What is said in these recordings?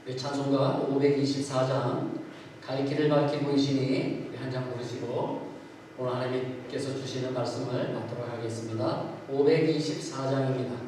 우리 찬송가 524장 갈 길을 밝히 보이시니 한 장 부르시고 오늘 하나님께서 주시는 말씀을 받도록 하겠습니다. 524장입니다.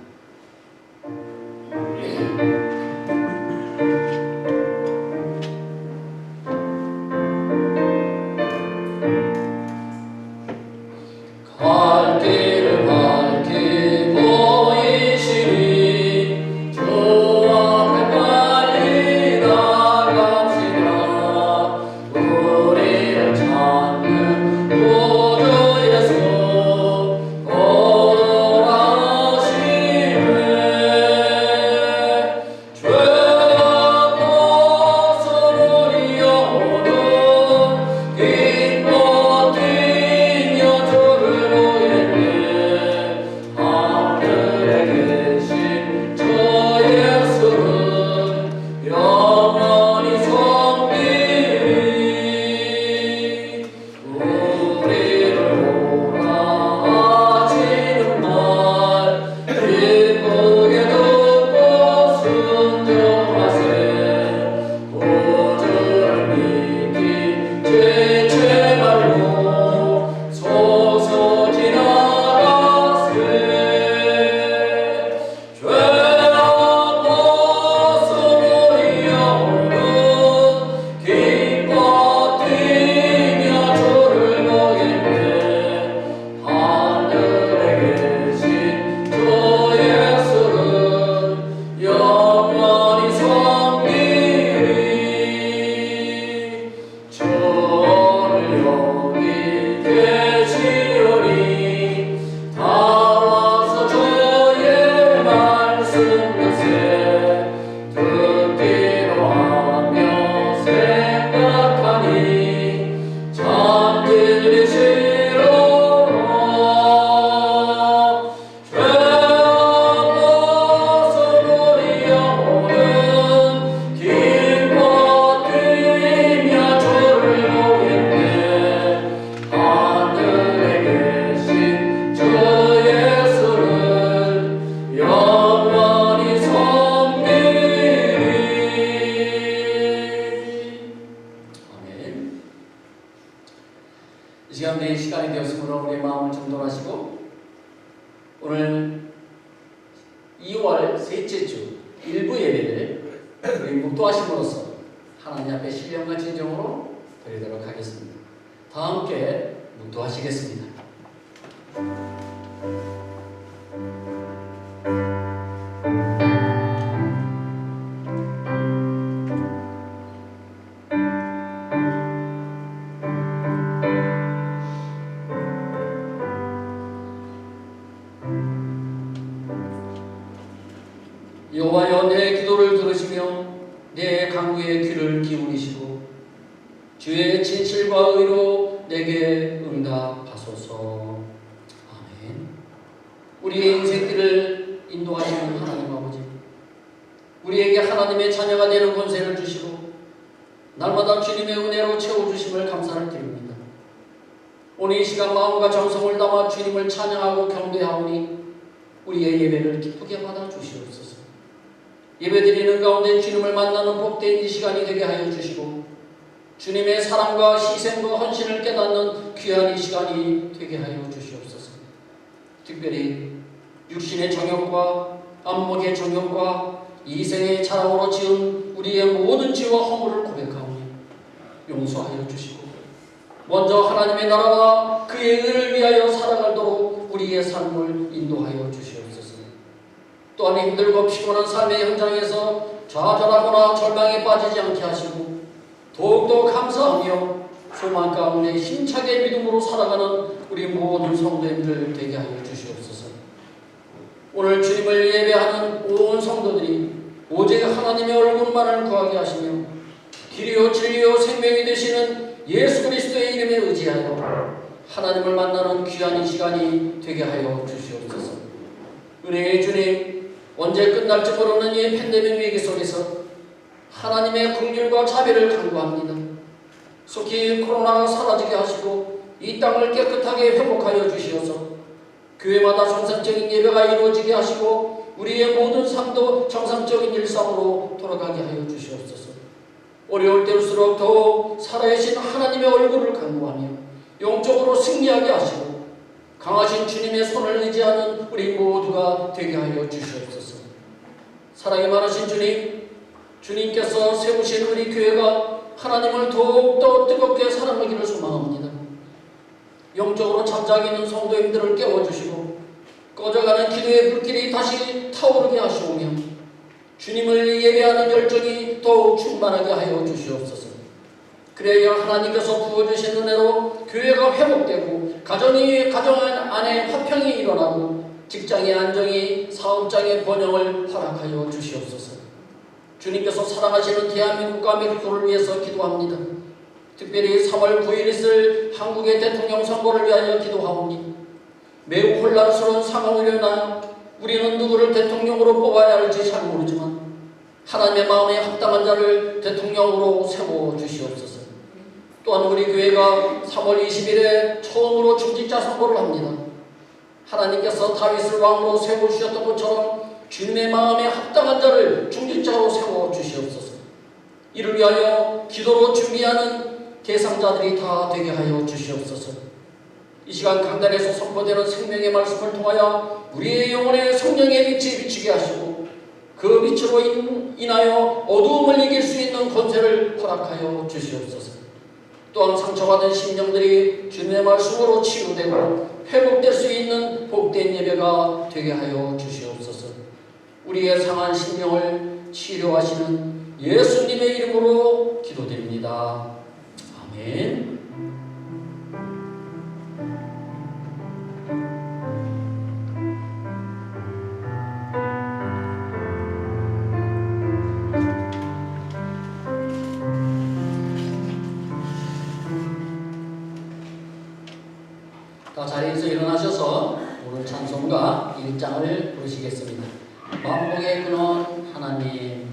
시간이 되었으므로 우리의 마음을 정돈하시고 오늘 2월 셋째 주 일부 예배를 우리 묵도하심으로써 하나님 앞에 신령과 진정으로 드리도록 하겠습니다. 다 함께 묵도하시겠습니다. 여호와여, 내 기도를 들으시며 내 간구의 귀를 기울이시고 주의 진실과 의로 내게 응답하소서. 아멘. 우리의 인생길을 인도하시는 하나님 아버지, 우리에게 하나님의 자녀가 되는 권세를 주시고 날마다 주님의 은혜로 채워주심을 감사를 드립니다. 오늘 이 시간 마음과 정성을 담아 주님을 찬양하고 경배하오니 우리의 예배를 기쁘게 받아 주시옵소서. 예배드리는 가운데 주님을 만나는 복된 이 시간이 되게 하여 주시고 주님의 사랑과 희생과 헌신을 깨닫는 귀한 이 시간이 되게 하여 주시옵소서. 특별히 육신의 정욕과 안목의 정욕과 이생의 자랑으로 지은 우리의 모든 죄와 허물을 고백하오니 용서하여 주시고 먼저 하나님의 나라와 그의 의를 위하여 살아가도록 우리의 삶을 인도하여 주시옵소서. 또한 힘들고 피곤한 삶의 현장에서 좌절하거나 절망에 빠지지 않게 하시고 더욱더 감사하며 소망 가운데 힘차게 믿음으로 살아가는 우리 모든 성도님들 되게 하여 주시옵소서. 오늘 주님을 예배하는 온 성도들이 오직 하나님의 얼굴만을 구하게 하시며 길이요 진리요 생명이 되시는 예수 그리스도의 이름에 의지하여 하나님을 만나는 귀한 이 시간이 되게 하여 주시옵소서. 은혜의 주님, 언제 끝날지 모르는 이 팬데믹 위기 속에서 하나님의 긍휼과 자비를 간구합니다. 속히 코로나가 사라지게 하시고 이 땅을 깨끗하게 회복하여 주시어서 교회마다 정상적인 예배가 이루어지게 하시고 우리의 모든 삶도 정상적인 일상으로 돌아가게 하여 주시옵소서. 어려울 때일수록 더욱 살아계신 하나님의 얼굴을 간구하며 영적으로 승리하게 하시고 강하신 주님의 손을 의지하는 우리 모두가 되게 하여 주시옵소서. 사랑이 많으신 주님, 주님께서 세우신 우리 교회가 하나님을 더욱더 뜨겁게 사랑하기를 소망합니다. 영적으로 잠자게 있는 성도님들을 깨워주시고 꺼져가는 기도의 불길이 다시 타오르게 하시오며 주님을 예배하는 열정이 더욱 충만하게 하여 주시옵소서. 그래야 하나님께서 부어주신 은혜로 교회가 회복되고 가정 안에 화평이 일어나고 직장의 안정이 사업장의 번영을 허락하여 주시옵소서. 주님께서 사랑하시는 대한민국과 메xi코를 위해서 기도합니다. 특별히 3월 9일 있을 한국의 대통령 선거를 위하여 기도하오니 매우 혼란스러운 상황을 일어나 우리는 누구를 대통령으로 뽑아야 할지 잘 모르지만 하나님의 마음에 합당한 자를 대통령으로 세워 주시옵소서. 또한 우리 교회가 3월 20일에 처음으로 중직자 선거를 합니다. 하나님께서 다윗을 왕으로 세워주셨던 것처럼 주님의 마음에 합당한 자를 중직자로 세워주시옵소서. 이를 위하여 기도로 준비하는 대상자들이 다 되게 하여 주시옵소서. 이 시간 강단에서 선포되는 생명의 말씀을 통하여 우리의 영혼에 성령의 빛이 비치게 하시고 그 빛으로 인하여 어두움을 이길 수 있는 권세를 허락하여 주시옵소서. 또한 상처받은 심령들이 주님의 말씀으로 치유되고 회복될 수 있는 복된 예배가 되게 하여 주시옵소서. 우리의 상한 심령을 치료하시는 예수님의 이름으로 기도드립니다. 아멘. 자리에서 일어나셔서 오늘 찬송가 1장을 부르시겠습니다. 만복의 근원 하나님.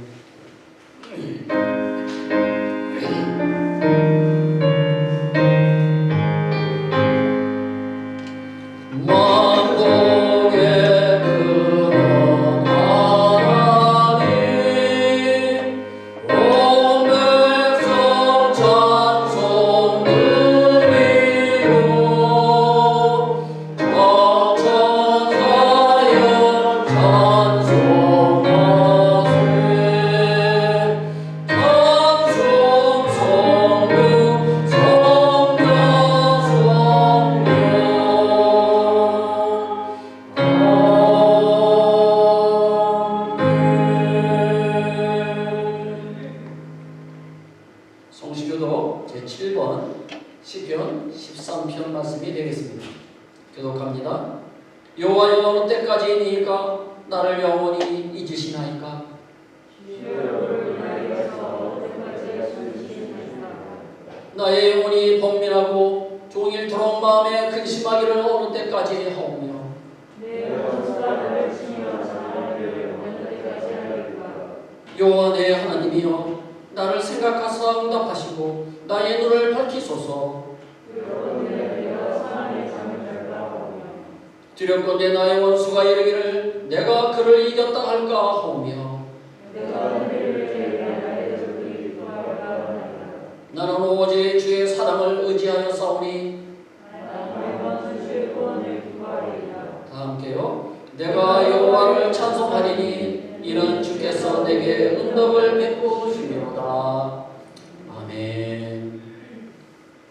성시교독 제7번 시편 13편 말씀이 되겠습니다. 교독합니다. 여호와여 어느 때까지이니까 나를 영원히 잊으시나이까? 나의 영혼이 번민하고 종일 더러운 마음에 근심하기를 어느 때까지 하오며 여호와 내 하나님이여 나를 생각하사 응답하시고 나의 눈을 밝히소서. 두렵건대 나의 원수가 이르기를 내가 그를 이겼다 할까 하오며 나는 오직 주의 사랑을 의지하여 싸우니 다 함께요. 내가 여호와를 찬송하리니 이는 주께서 내게 응답을 베푸시리로다. 아멘.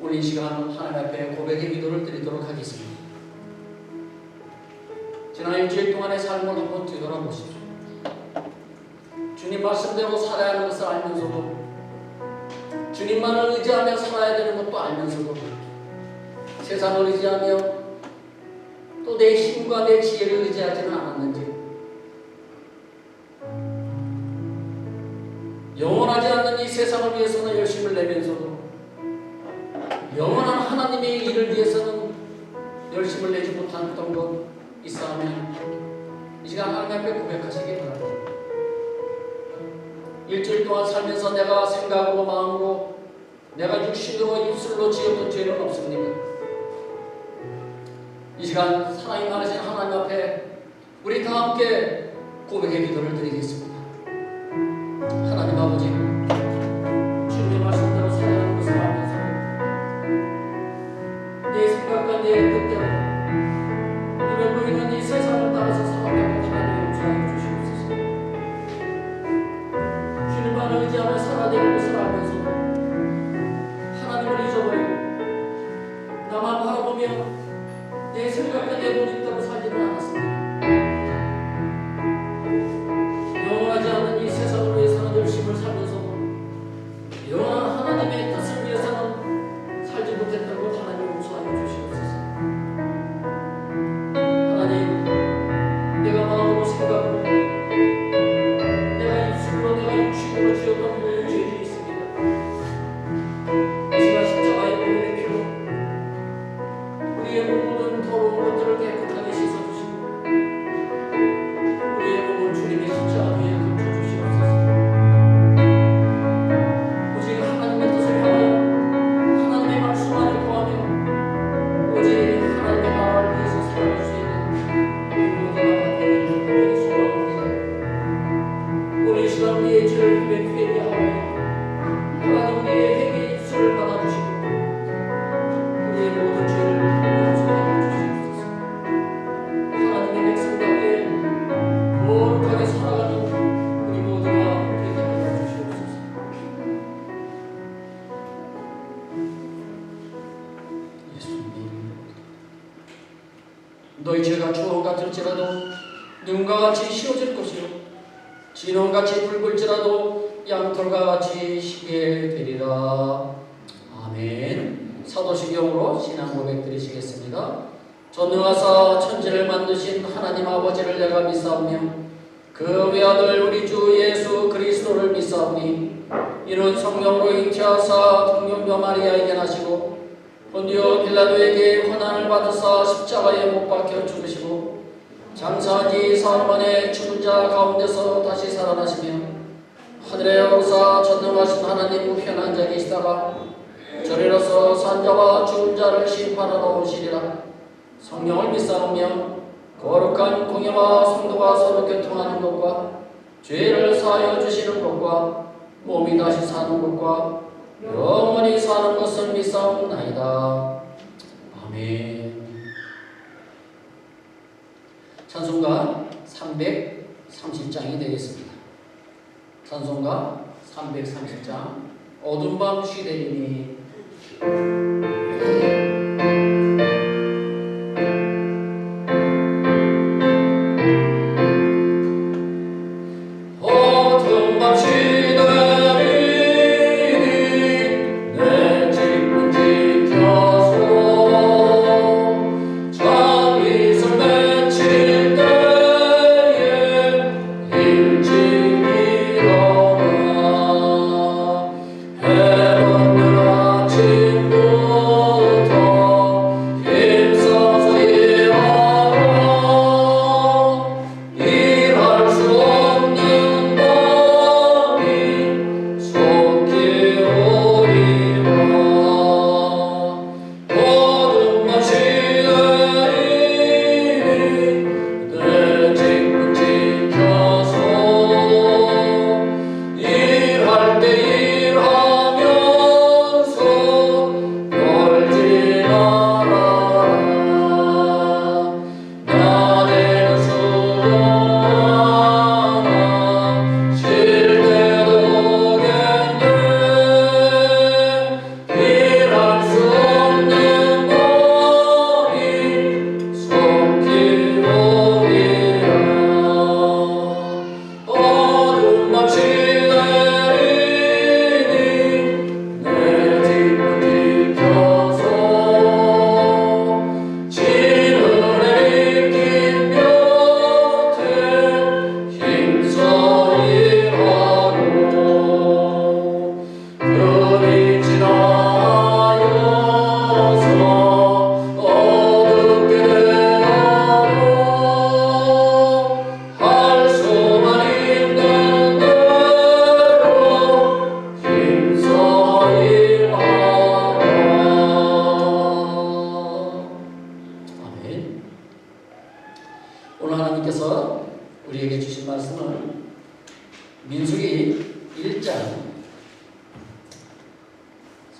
오늘 이 시간 하나님 앞에 고백의 기도를 드리도록 하겠습니다. 지난 일주일 동안의 삶을 한번 뒤돌아보십시오. 주님 말씀대로 살아야 하는 것을 알면서도 주님만을 의지하며 살아야 되는 것도 알면서도 세상을 의지하며 또 내 힘과 내 지혜를 의지하지는 않았는지 영원하지 않는 이 세상을 위해서는 열심을 내면서도 영원한 하나님의 일을 위해서는 열심을 내지 못했던 것 있어하면 이 시간 하나님 앞에 고백하시기 바랍니다. 일주일 동안 살면서 내가 생각으로 마음으로 내가 육신으로 입술로 지었던 죄는 없습니다. 이 시간 사랑이 많으신 하나님 앞에 우리 다 함께 고백의 기도를 드리겠습니다. 하나님 아버지, 주님의 말씀대로 살아가는 것을 알면서 내 생각과 내 뜻대로 눈에 보이는 이 세상을 따라서 살아가는 하나님의 용서하여 주시옵소서. 주님만 의지하며 살아야 되는 것을 알면서 하나님을 잊어버리고 나만 바라보며 내 생각과 내 본인대로 살지는 않았습니다. 영원하지 않는 이 세상을 위해서는 열심을 살면서 영원한 하나님의 뜻을 위해서는 살지 못했다고 하나님 용서하여 주시옵소서. 하나님, 내가 마음으로 생각으로 내가 입술로 내가 육신으로 지었던 모든 죄들이 있습니다. 이 시간 십자가의 보혈의 피로 우리의 모든 더러운 것들을 깨끗하게 씻어주시고 우리의 몸을 주님의 십자가 위에 덮어주시옵소서. 오직 하나님의 뜻을 향하여 하나님의 말씀 안에 거하며 오직 하나님의 나라를 위해서 살아갈 수 있는 우리 모두가 되기를 간절히 소원합니다. 오늘 이 시간 우리의 죄를 회개하며 하나님 우리의 회개의 입술을 받아주시고 우리의 모든 죄를 용서해 주시옵소서. 하나님의 백성답게 거룩하게 살아가는 우리 모두가 되게 하여 주시옵소서. 예수님, 너희 죄가 주홍 같을지라도 눈과 같이 씌워질 것이요 진홍같이 붉을지라도 양털과 같이 희게 되리라. 아멘. 사도시경으로 신앙 고백 드리시겠습니다. 전능하사 천지를 만드신 하나님 아버지를 내가 믿사오며 그 외아들 우리 주 예수 그리스도를 믿사오니 이는 성령으로 잉태하사 동정녀 마리아에게 나시고 본디오 빌라도에게 고난을 받으사 십자가에 못 박혀 죽으시고 장사한 지 사흘 만에 죽은 자 가운데서 다시 살아나시며 하늘에 오르사 전능하신 하나님 우편한 자 계시다가 저리로서 산자와 죽은 자를 심판하러 오시리라. 성령을 믿사오며 거룩한 공예와 성도가 서로 교통하는 것과 죄를 사하여 주시는 것과 몸이 다시 사는 것과 영원히 사는 것을 믿사옵나이다. 아멘. 찬송가 330장이 되겠습니다. 찬송가 330장 어두운 밤 쉬되리니 어두운 밤 쉬되리니 내 집문 지켜서 잠이슬 맺힐 때에 일찍 일어나 해없는 아침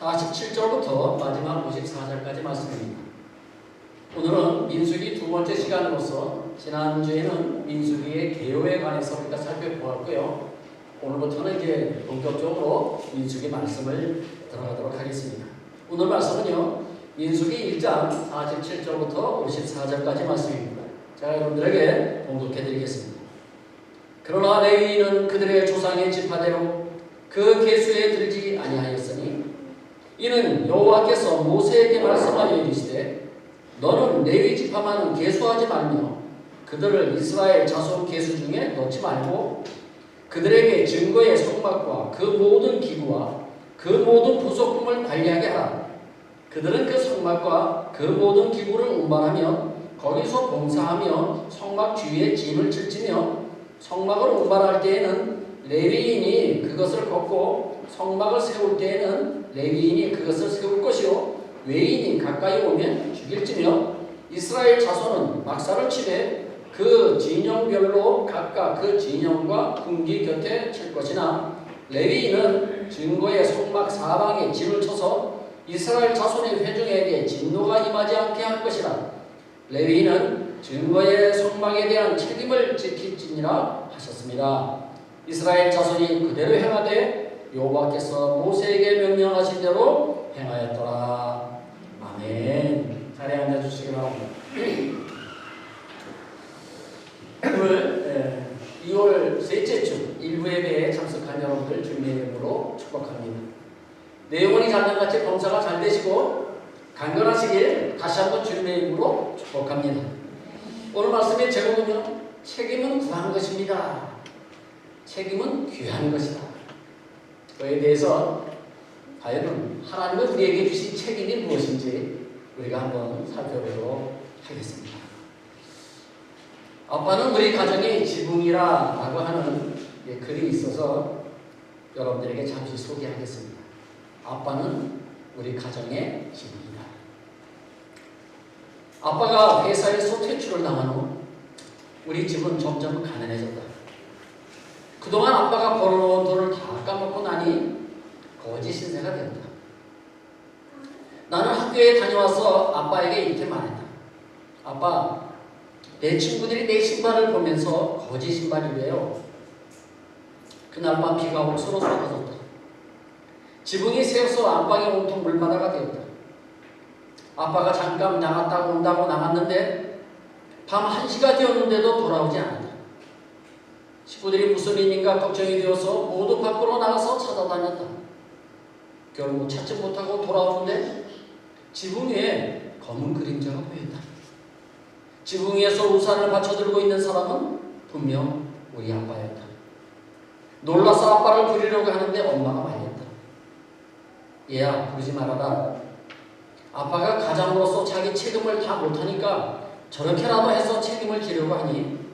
47절부터 마지막 54절까지 말씀입니다. 오늘은 민수기 두 번째 시간으로서 지난주에는 민수기의 개요에 관해서 우리가 살펴보았고요. 오늘부터는 이제 본격적으로 민수기 말씀을 들어가도록 하겠습니다. 오늘 말씀은요, 민수기 1장 47절부터 54절까지 말씀입니다. 제가 여러분들에게 봉독해 드리겠습니다. 그러나 레위인은 그들의 조상의 지파대로 그 계수에 들지 아니하였으니 이는 여호와께서 모세에게 말씀하여 이르시되 너는 레위 지파만은 계수하지 말며 그들을 이스라엘 자손 계수 중에 넣지 말고 그들에게 증거의 성막과 그 모든 기구와 그 모든 부속품을 관리하게 하라. 그들은 그 성막과 그 모든 기구를 운반하며 거기서 봉사하며 성막 주위에 짐을 칠지며 성막을 운반할 때에는 레위인이 그것을 걷고 성막을 세울 때에는 레위인이 그것을 세울 것이요 외인이 가까이 오면 죽일지며 이스라엘 자손은 막사를 치되 그 진영별로 각각 그 진영과 궁기 곁에 칠 것이나 레위인은 증거의 성막 사방에 진을 쳐서 이스라엘 자손의 회중에게 진노가 임하지 않게 할 것이라. 레위인은 증거의 성막에 대한 책임을 지킬지니라 하셨습니다. 이스라엘 자손이 그대로 행하되 여호와께서 모세에게 명령하신 대로 행하였더라. 아멘. 자리에 앉아주시기 바랍니다. 오늘 2월 셋째 주 일부 예배에 참석한 여러분들 주님의 이름으로 축복합니다. 내용은 이 장면같이 봉사가 잘 되시고 강건하시길 다시 한번 주님의 이름으로 축복합니다. 오늘 말씀의 제목은요, 책임은 구한 것입니다. 책임은 귀한 것이다. 그에 대해서 과연 하나님은 우리에게 주신 책임이 무엇인지 우리가 한번 살펴보도록 하겠습니다. 아빠는 우리 가정의 지붕이라고 하는 글이 있어서 여러분들에게 잠시 소개하겠습니다. 아빠는 우리 가정의 지붕이다. 아빠가 회사에서 퇴출을 당한 후 우리 집은 점점 가난해졌다. 그동안 아빠가 벌어놓은 돈을 다 까먹고 나니 거지 신세가 되었다. 나는 학교에 다녀와서 아빠에게 이렇게 말했다. 아빠, 내 친구들이 내 신발을 보면서 거지 신발이래요. 그날 밤 비가 오고 서로 쏟아졌다. 지붕이 새어서 안방에 온통 물바다가 되었다. 아빠가 잠깐 나갔다 온다고 나갔는데 밤 1시가 되었는데도 돌아오지 않았다. 식구들이 무슨 일인가 걱정이 되어서 모두 밖으로 나가서 찾아다녔다. 결국 찾지 못하고 돌아오는데 지붕 위에 검은 그림자가 보였다. 지붕 위에서 우산을 받쳐들고 있는 사람은 분명 우리 아빠였다. 놀라서 아빠를 부리려고 하는데 엄마가 말렸다. 얘야, 부르지 말아라. 아빠가 가장으로서 자기 책임을 다 못하니까 저렇게라도 해서 책임을 지려고 하니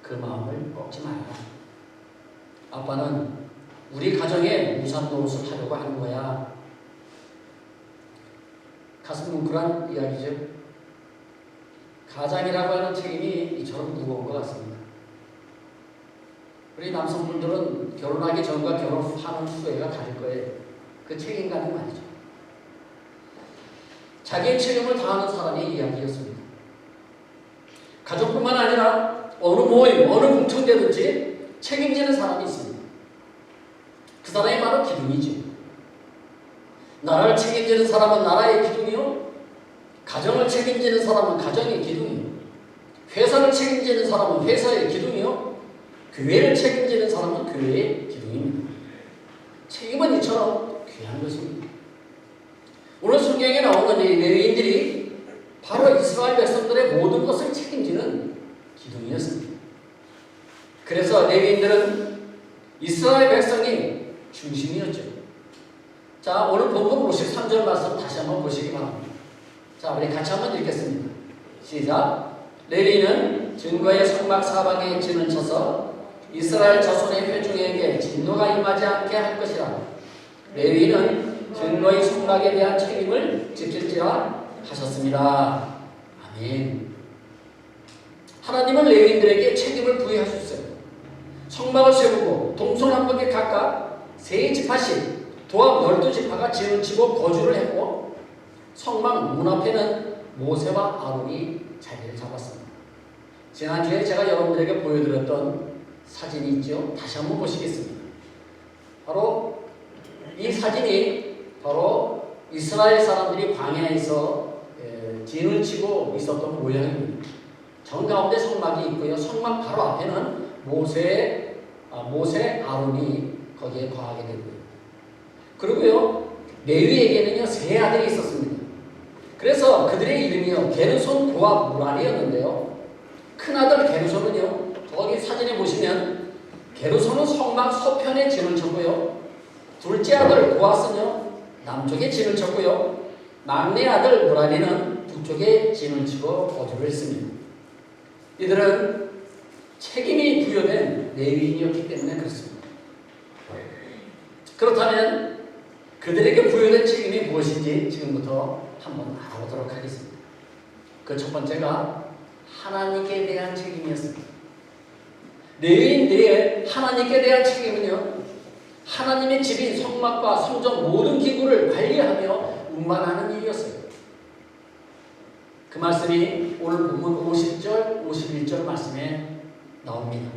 그 마음을 꺾지 말아라. 아빠는 우리 가정에 우산 노릇을 하려고 하는 거야. 가슴 뭉클한 이야기죠. 가장이라고 하는 책임이 이처럼 무거운 것 같습니다. 우리 남성분들은 결혼하기 전과 결혼하는 후에가 다를 거예요. 그 책임감이 말이죠. 자기의 책임을 다하는 사람의 이야기였습니다. 가족뿐만 아니라 어느 모임, 어느 공청되든지 책임지는 사람이 있습니다. 그 사람이 바로 기둥이죠. 나라를 책임지는 사람은 나라의 기둥이요, 가정을 책임지는 사람은 가정의 기둥이요, 회사를 책임지는 사람은 회사의 기둥이요, 교회를 책임지는 사람은 교회의 기둥입니다. 책임은 이처럼 귀한 것입니다. 오늘 성경에 나오는 이 레위인들이 바로 이스라엘 백성들의 모든 것을 책임지는 기둥이었습니다. 그래서 레위인들은 이스라엘 백성이 중심이었죠. 자, 오늘 본문 53절 말씀 다시 한번 보시기 바랍니다. 자, 우리 같이 한번 읽겠습니다. 시작. 레위인은 증거의 성막 사방에 진을 쳐서 이스라엘 자손의 회중에게 진노가 임하지 않게 할 것이라. 레위인은 증거의 성막에 대한 책임을 지킬지라 하셨습니다. 아멘. 하나님은 레위인들에게 책임을 부여하셨어요. 성막을 세우고 동서남북에 각각 세 지파씩 도합 12지파가 진을 치고 거주를 했고 성막 문 앞에는 모세와 아론이 자리를 잡았습니다. 지난주에 제가 여러분들에게 보여드렸던 사진이 있죠. 다시 한번 보시겠습니다. 바로 이 사진이 바로 이스라엘 사람들이 광야에서 진을 치고 있었던 모양입니다. 정가운데 성막이 있고요. 성막 바로 앞에는 모세, 아론이 거기에 거하게 되고요. 그리고요, 레위에게는요, 세 아들이 있었습니다. 그래서 그들의 이름이요, 게르손, 고압, 무랄이었는데요. 큰 아들 게르손은요, 거기 사진에 보시면 게르손은 성막 서편에 진을 쳤고요. 둘째 아들 고앗은요, 남쪽에 진을 쳤고요. 막내 아들 무랄이는 북쪽에 진을 치고 거주를 했습니다. 이들은 책임이 부여된 레위인이었기 때문에 그렇습니다. 그렇다면 그들에게 부여된 책임이 무엇인지 지금부터 한번 알아보도록 하겠습니다. 그 첫 번째가 하나님께 대한 책임이었습니다. 레위인들의 하나님께 대한 책임은요, 하나님의 집인 성막과 성전 모든 기구를 관리하며 운반하는 일이었어요. 그 말씀이 오늘 본문 50절, 51절 말씀에 나옵니다.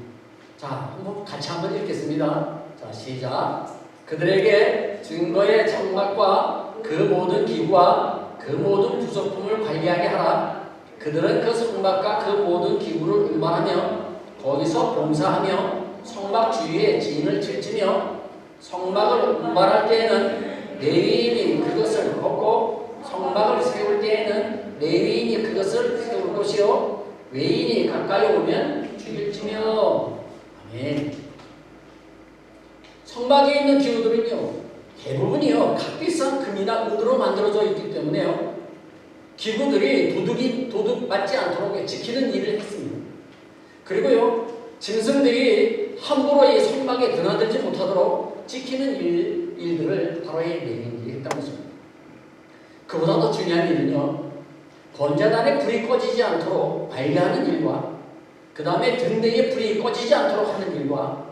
자, 같이 한번 읽겠습니다. 자, 시작. 그들에게 증거의 성막과 그 모든 기구와 그 모든 부속품을 관리하게 하라. 그들은 그 성막과 그 모든 기구를 운반하며 거기서 봉사하며 성막 주위에 진을 칠지며 성막을 운반할 때에는 레위인이 그것을 걷고 성막을 세울 때에는 레위인이 그것을 세울 것이요 외인이 가까이 오면 죽일지며. 아멘. 성막에 있는 기구들은요, 대부분이요 값비싼 금이나 은으로 만들어져 있기 때문에요, 기구들이 도둑 맞지 않도록 지키는 일을 했습니다. 그리고요, 짐승들이 함부로 이 성막에 드나들지 못하도록 지키는 일들을 바로 이 레위인들이 했다는 것입니다. 그보다 더 중요한 일은요, 번제단에 불이 꺼지지 않도록 관리하는 일과 그 다음에 등대에 불이 꺼지지 않도록 하는 일과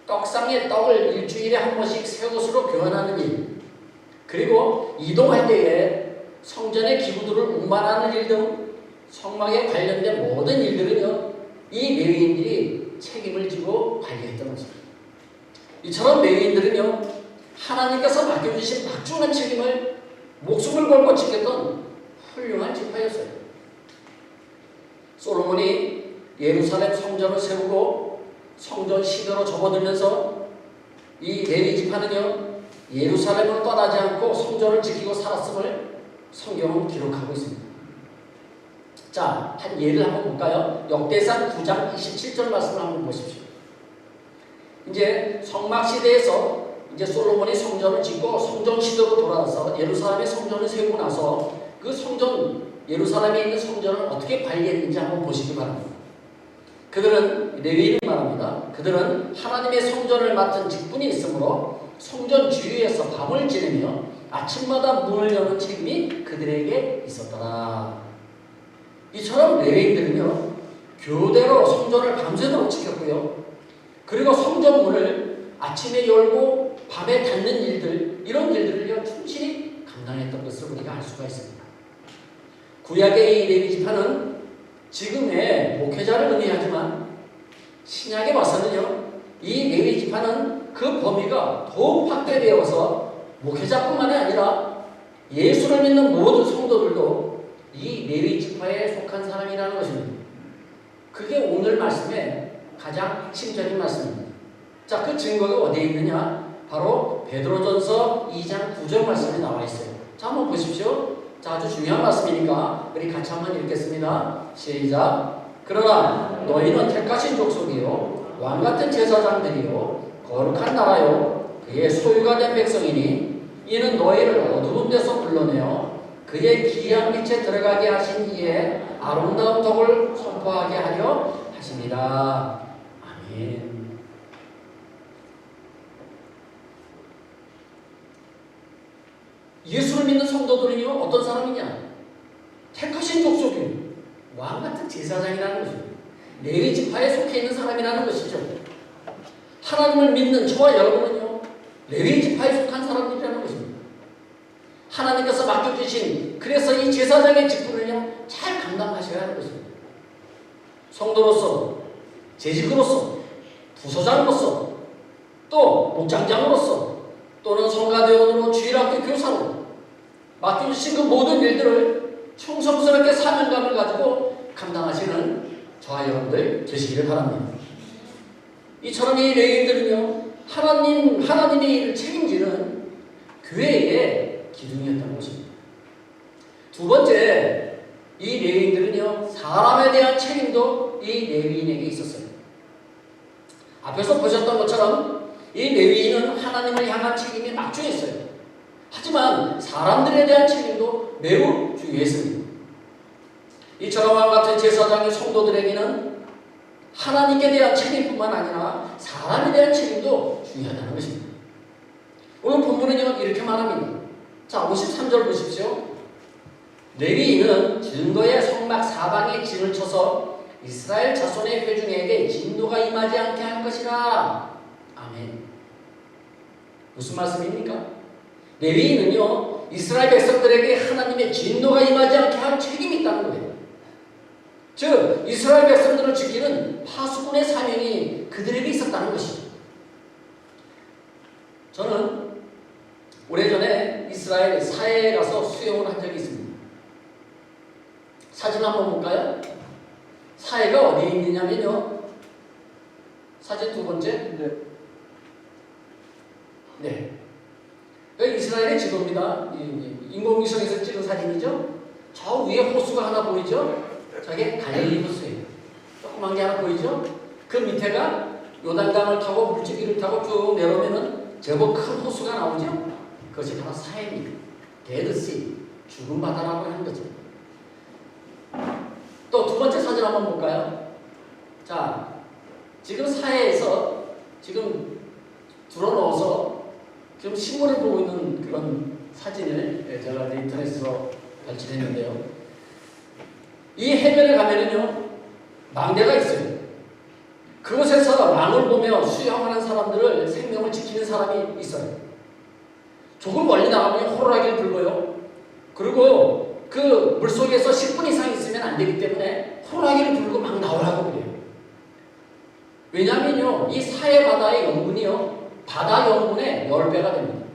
떡상에 떡을 일주일에 한 번씩 새 옷으로 교환하는 일, 그리고 이동할 때에 성전의 기구들을 운반하는 일 등 성막에 관련된 모든 일들은요, 이 레위인들이 책임을 지고 관리했던 것입니다. 이처럼 레위인들은요, 하나님께서 맡겨주신 막중한 책임을 목숨을 걸고 지켰던 훌륭한 지파였어요. 솔로몬이 예루살렘 성전을 세우고 성전 시대로 접어들면서 이 레위 지파는요, 예루살렘을 떠나지 않고 성전을 지키고 살았음을 성경은 기록하고 있습니다. 자, 한 예를 한번 볼까요? 역대상 9장 27절 말씀을 한번 보십시오. 이제 성막 시대에서 이제 솔로몬이 성전을 짓고 성전 시대로 돌아와서 예루살렘의 성전을 세우고 나서 그 성전, 예루살렘에 있는 성전을 어떻게 관리했는지 한번 보시기 바랍니다. 그들은, 레위인을 말합니다. 그들은 하나님의 성전을 맡은 직분이 있으므로 성전 주위에서 밤을 지내며 아침마다 문을 여는 책임이 그들에게 있었더라. 이처럼 레위인들은요, 교대로 성전을 밤새도록 지켰고요, 그리고 성전 문을 아침에 열고 밤에 닫는 일들, 이런 일들을요 충실히 감당했던 것을 우리가 알 수가 있습니다. 구약의 이 레위 지파는 지금의 목회자를 의미하지만 신약에 와서는요, 이 레위 지파는 그 범위가 더욱 확대되어서 목회자뿐만이 아니라 예수를 믿는 모든 성도들도 이 레위 지파에 속한 사람이라는 것입니다. 그게 오늘 말씀의 가장 핵심적인 말씀입니다. 자, 그 증거가 어디에 있느냐? 바로 베드로전서 2장 9절 말씀에 나와 있어요. 자, 한번 보십시오. 자, 아주 중요한 말씀이니까 우리 같이 한번 읽겠습니다. 시작. 그러나 너희는 택하신 족속이요 왕같은 제사장들이요 거룩한 나라요 그의 소유가 된 백성이니 이는 너희를 어두운 데서 불러내어 그의 기이한 빛에 들어가게 하신 이의 아름다운 덕을 선포하게 하려 하십니다. 아멘. 예수를 믿는 성도들은요, 어떤 사람이냐? 택하신 족속이요 왕같은 제사장이라는 것입니다. 레위 지파에 속해 있는 사람이라는 것이죠. 하나님을 믿는 저와 여러분은요, 레위 지파에 속한 사람들이라는 하나님께서 맡겨주신 그래서 이 제사장의 직분을요 잘 감당하셔야 하는 것입니다. 성도로서, 재직으로서, 부서장으로서, 또 목장장으로서, 또는 성가대원으로, 주일학교 교사로 맡겨주신 그 모든 일들을 충성스럽게 사명감을 가지고 감당하시는 저와 여러분들 되시기를 바랍니다. 이처럼 이 레위인들은요 하나님의 일을 책임지는 교회의 기둥이었다는 것입니다. 두 번째, 이 레위인들은요 사람에 대한 책임도 이 레위인에게 있었어요. 앞에서 보셨던 것처럼 이 레위인은 하나님을 향한 책임이 막중했어요. 하지만 사람들에 대한 책임도 매우 중요했습니다. 이처럼 같은 제사장의 성도들에게는 하나님께 대한 책임뿐만 아니라 사람에 대한 책임도 중요하다는 것입니다. 오늘 본문은요 이렇게 말합니다. 자, 53절 보십시오. 레위인은 증거의 성막 사방에 진을 쳐서 이스라엘 자손의 회중에게 진노가 임하지 않게 할 것이라. 아멘. 무슨 말씀입니까? 레위인은요 이스라엘 백성들에게 하나님의 진노가 임하지 않게 할 책임이 있다는 거예요. 즉 이스라엘 백성들을 지키는 파수꾼의 사명이 그들에게 있었다는 것이죠. 저는 오래전에 이스라엘 사해에 가서 수영을 한 적이 있습니다. 사진 한번 볼까요? 사해가 어디에 있느냐면요, 사진 두 번째. 네. 여기 이스라엘의 지도입니다. 인공위성에서 찍은 사진이죠. 저 위에 호수가 하나 보이죠? 저게 갈릴리 호수예요. 조그만 게 하나 보이죠? 그 밑에가 요단강을 타고 물줄기를 타고 쭉 내려오면은 제법 큰 호수가 나오죠? 그것이 바로 사해입니다. 데드시, 죽은 바다라고 하는 거죠. 또 두 번째 사진 한번 볼까요? 자, 지금 사해에서 지금 들어넣어서 지금 신문을 보고 있는 그런 사진을 제가 인터넷으로 발췌했는데요. 이 해변에 가면은요 망대가 있어요. 그곳에서 망을 보며 수영하는 사람들을 생명을 지키는 사람이 있어요. 조금 멀리 나가면 호루라기를 불고요. 그리고 그 물속에서 10분 이상 있으면 안 되기 때문에 호루라기를 불고 막 나오라고 그래요. 왜냐하면요 이 사해 바다의 염분이요 바다 염분의 10배가 됩니다.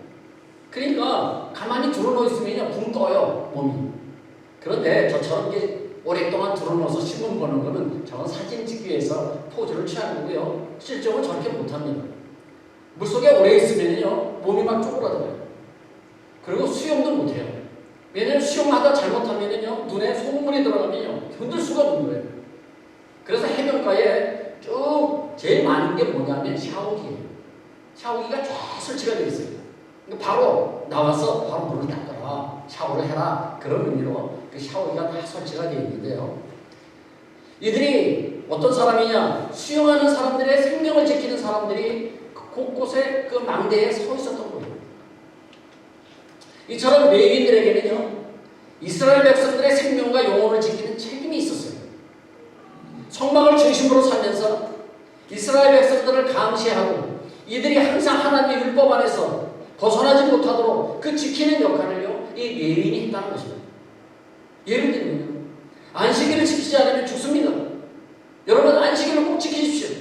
그러니까 가만히 들어놓여 있으면요 붕 떠요 몸이. 그런데 저처럼 이제 오랫동안 들어놓아서 신문 보는 거는 저는 사진 찍기 위해서 포즈를 취하는 거고요. 실적은 저렇게 못합니다. 물속에 오래 있으면요 몸이 막 쪼그라들어요. 그리고 수영도 못해요. 왜냐하면 수영하다 잘못하면요 눈에 소금물이 들어가면요 견딜 수가 없는 거예요. 그래서 해변가에 쭉 제일 많은 게 뭐냐면 샤워기예요. 샤워기가 쫙 설치가 되어 있어요. 바로 나와서 바로 물을 닦아라, 샤워를 해라, 그런 의미로 그 샤워기가 다 설치가 되어 있는데요. 이들이 어떤 사람이냐? 수영하는 사람들의 생명을 지키는 사람들이 곳곳에 그 망대에 서 있었던 거예요. 이처럼 레위인들에게는요 이스라엘 백성들의 생명과 영혼을 지키는 책임이 있었어요. 성막을 중심으로 살면서 이스라엘 백성들을 감시하고 이들이 항상 하나님의 율법 안에서 벗어나지 못하도록 그 지키는 역할을요 이 레위인이 했다는 것입니다. 예를 들면요 안식일을 지키지 않으면 죽습니다. 여러분 안식일을 꼭 지키십시오.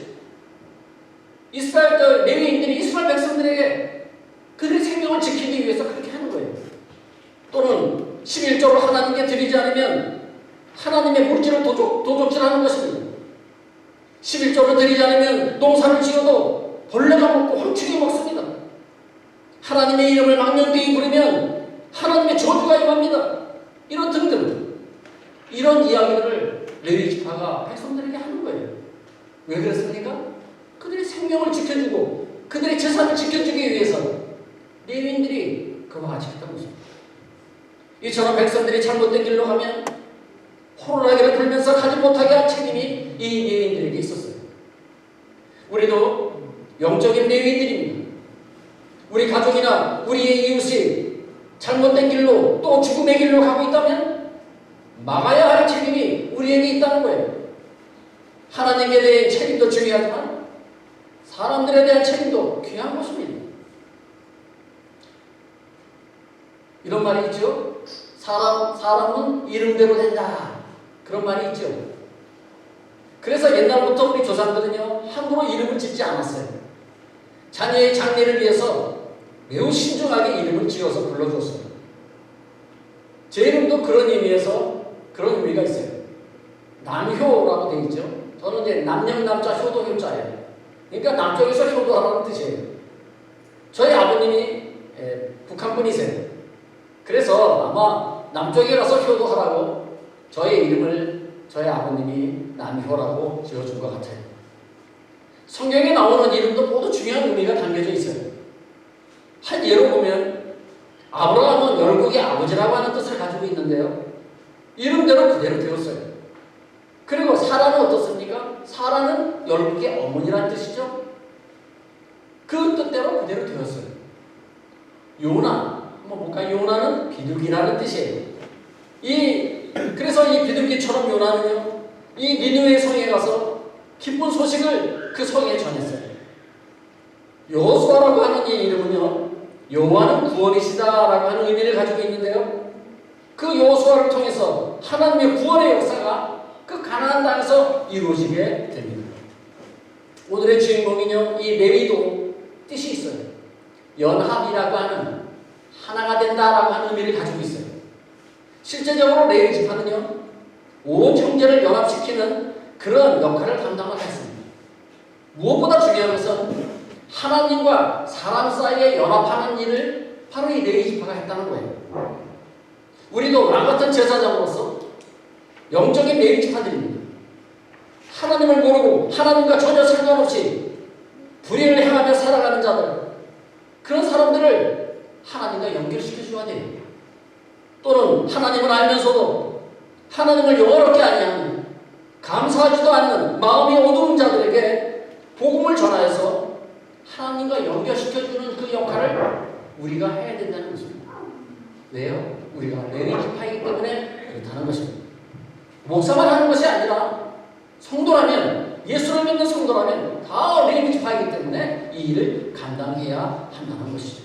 이스라엘 레위인들이 이스라엘 백성들에게 그들의 생명을 지키기 위해서 그렇게 하는 거예요. 또는 11조를 하나님께 드리지 않으면 하나님의 물질을 도둑질하는 것입니다. 11조를 드리지 않으면 농사를 지어도 벌레가 먹고 황충이 먹습니다. 하나님의 이름을 망령되이 부르면 하나님의 저주가 임합니다. 이런 등등 이런 이야기들을 레위 지파가 백성들에게 하는 거예요. 왜 그랬습니까? 그들의 생명을 지켜주고 그들의 재산을 지켜주기 위해서 레위인들이 그와 같이 했던 것입니다. 이처럼 백성들이 잘못된 길로 가면 호루라기를 불면서 가지 못하게 한 책임이 이 레위인들에게 있었어요. 우리도 영적인 레위인들입니다. 우리 가족이나 우리의 이웃이 잘못된 길로 또 죽음의 길로 가고 있다면 막아야 할 책임이 우리에게 있다는 거예요. 하나님에 대한 책임도 중요하지만 사람들에 대한 책임도 귀한 것입니다. 이런 말이 있죠. 사람은 이름대로 된다. 그런 말이 있죠. 그래서 옛날부터 우리 조상들은요, 함부로 이름을 짓지 않았어요. 자녀의 장래를 위해서 매우 신중하게 이름을 지어서 불러줬어요. 제 이름도 그런 의미에서 그런 의미가 있어요. 남효라고 되어 있죠. 저는 이제 남영남자 효도 효자예요. 그러니까 남쪽에서 효도하라는 뜻이에요. 저희 아버님이 북한분이세요. 그래서 아마 남쪽에 가서 효도하라고 저의 이름을 저희 아버님이 남효라고 지어준 것 같아요. 성경에 나오는 이름도 모두 중요한 의미가 담겨져 있어요. 한 예로 보면 아브라함은 열국의 아버지라고 하는 뜻을 가지고 있는데요. 이름대로 그대로 되었어요. 그리고 사라는 어떻습니까? 사라는 열국의 어머니라는 뜻이죠. 그 뜻대로 그대로 되었어요. 요나, 한번 볼까요? 요나는 비둘기라는 뜻이에요. 그래서 이 비둘기처럼 요나는요, 이 니느웨 성에 가서 기쁜 소식을 그 성에 전했어요. 여호수아라고 하는 이 이름은요, 여호와는 구원이시다라고 하는 의미를 가지고 있는데요. 그 여호수아를 통해서 하나님의 구원의 역사가 그 가나안 땅에서 이루어지게 됩니다. 오늘의 주인공은요, 이 레위도 뜻이 있어요. 연합이라고 하는, 하나가 된다라고 하는 의미를 가지고 있어요. 실제적으로 레위 지파는요, 온 형제를 연합시키는 그런 역할을 감당을 했습니다. 무엇보다 중요한 것은 하나님과 사람 사이에 연합하는 일을 바로 이 레위 지파가 했다는 거예요. 우리도 나 같은 제사장으로서 영적인 레위 지파들입니다. 하나님을 모르고 하나님과 전혀 상관없이 불의를 행하며 살아가는 자들, 그런 사람들을 하나님과 연결시켜줘야 돼요. 또는 하나님을 알면서도 하나님을 영원롭게 아니하는, 감사하지도 않는 마음이 어두운 자들에게 복음을 전하여서 하나님과 연결시켜주는 그 역할을 우리가 해야 된다는 것입니다. 왜요? 우리가 레위 지파이기 때문에 그렇다는 것입니다. 목사만 하는 것이 아니라 성도라면, 예수를 믿는 성도라면 다 레위 지파이기 때문에 이 일을 감당해야 한다는 것이죠.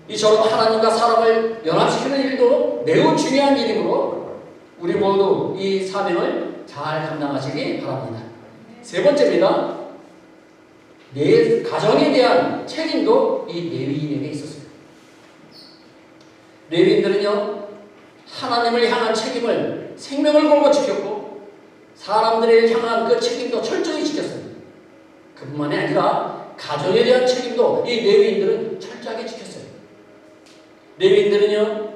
이처럼 하나님과 사람을 연합시키는 일도 매우 중요한 일이므로 우리 모두 이 사명을 잘 감당하시기 바랍니다. 세 번째입니다. 내 가정에 대한 책임도 이 레위인에게 있었어요. 레위인들은요, 하나님을 향한 책임을 생명을 걸고 지켰고 사람들을 향한 그 책임도 철저히 지켰습니다. 그뿐만이 아니라 가정에 대한 책임도 이 레위인들은 철저하게 지켰어요. 레위인들은요,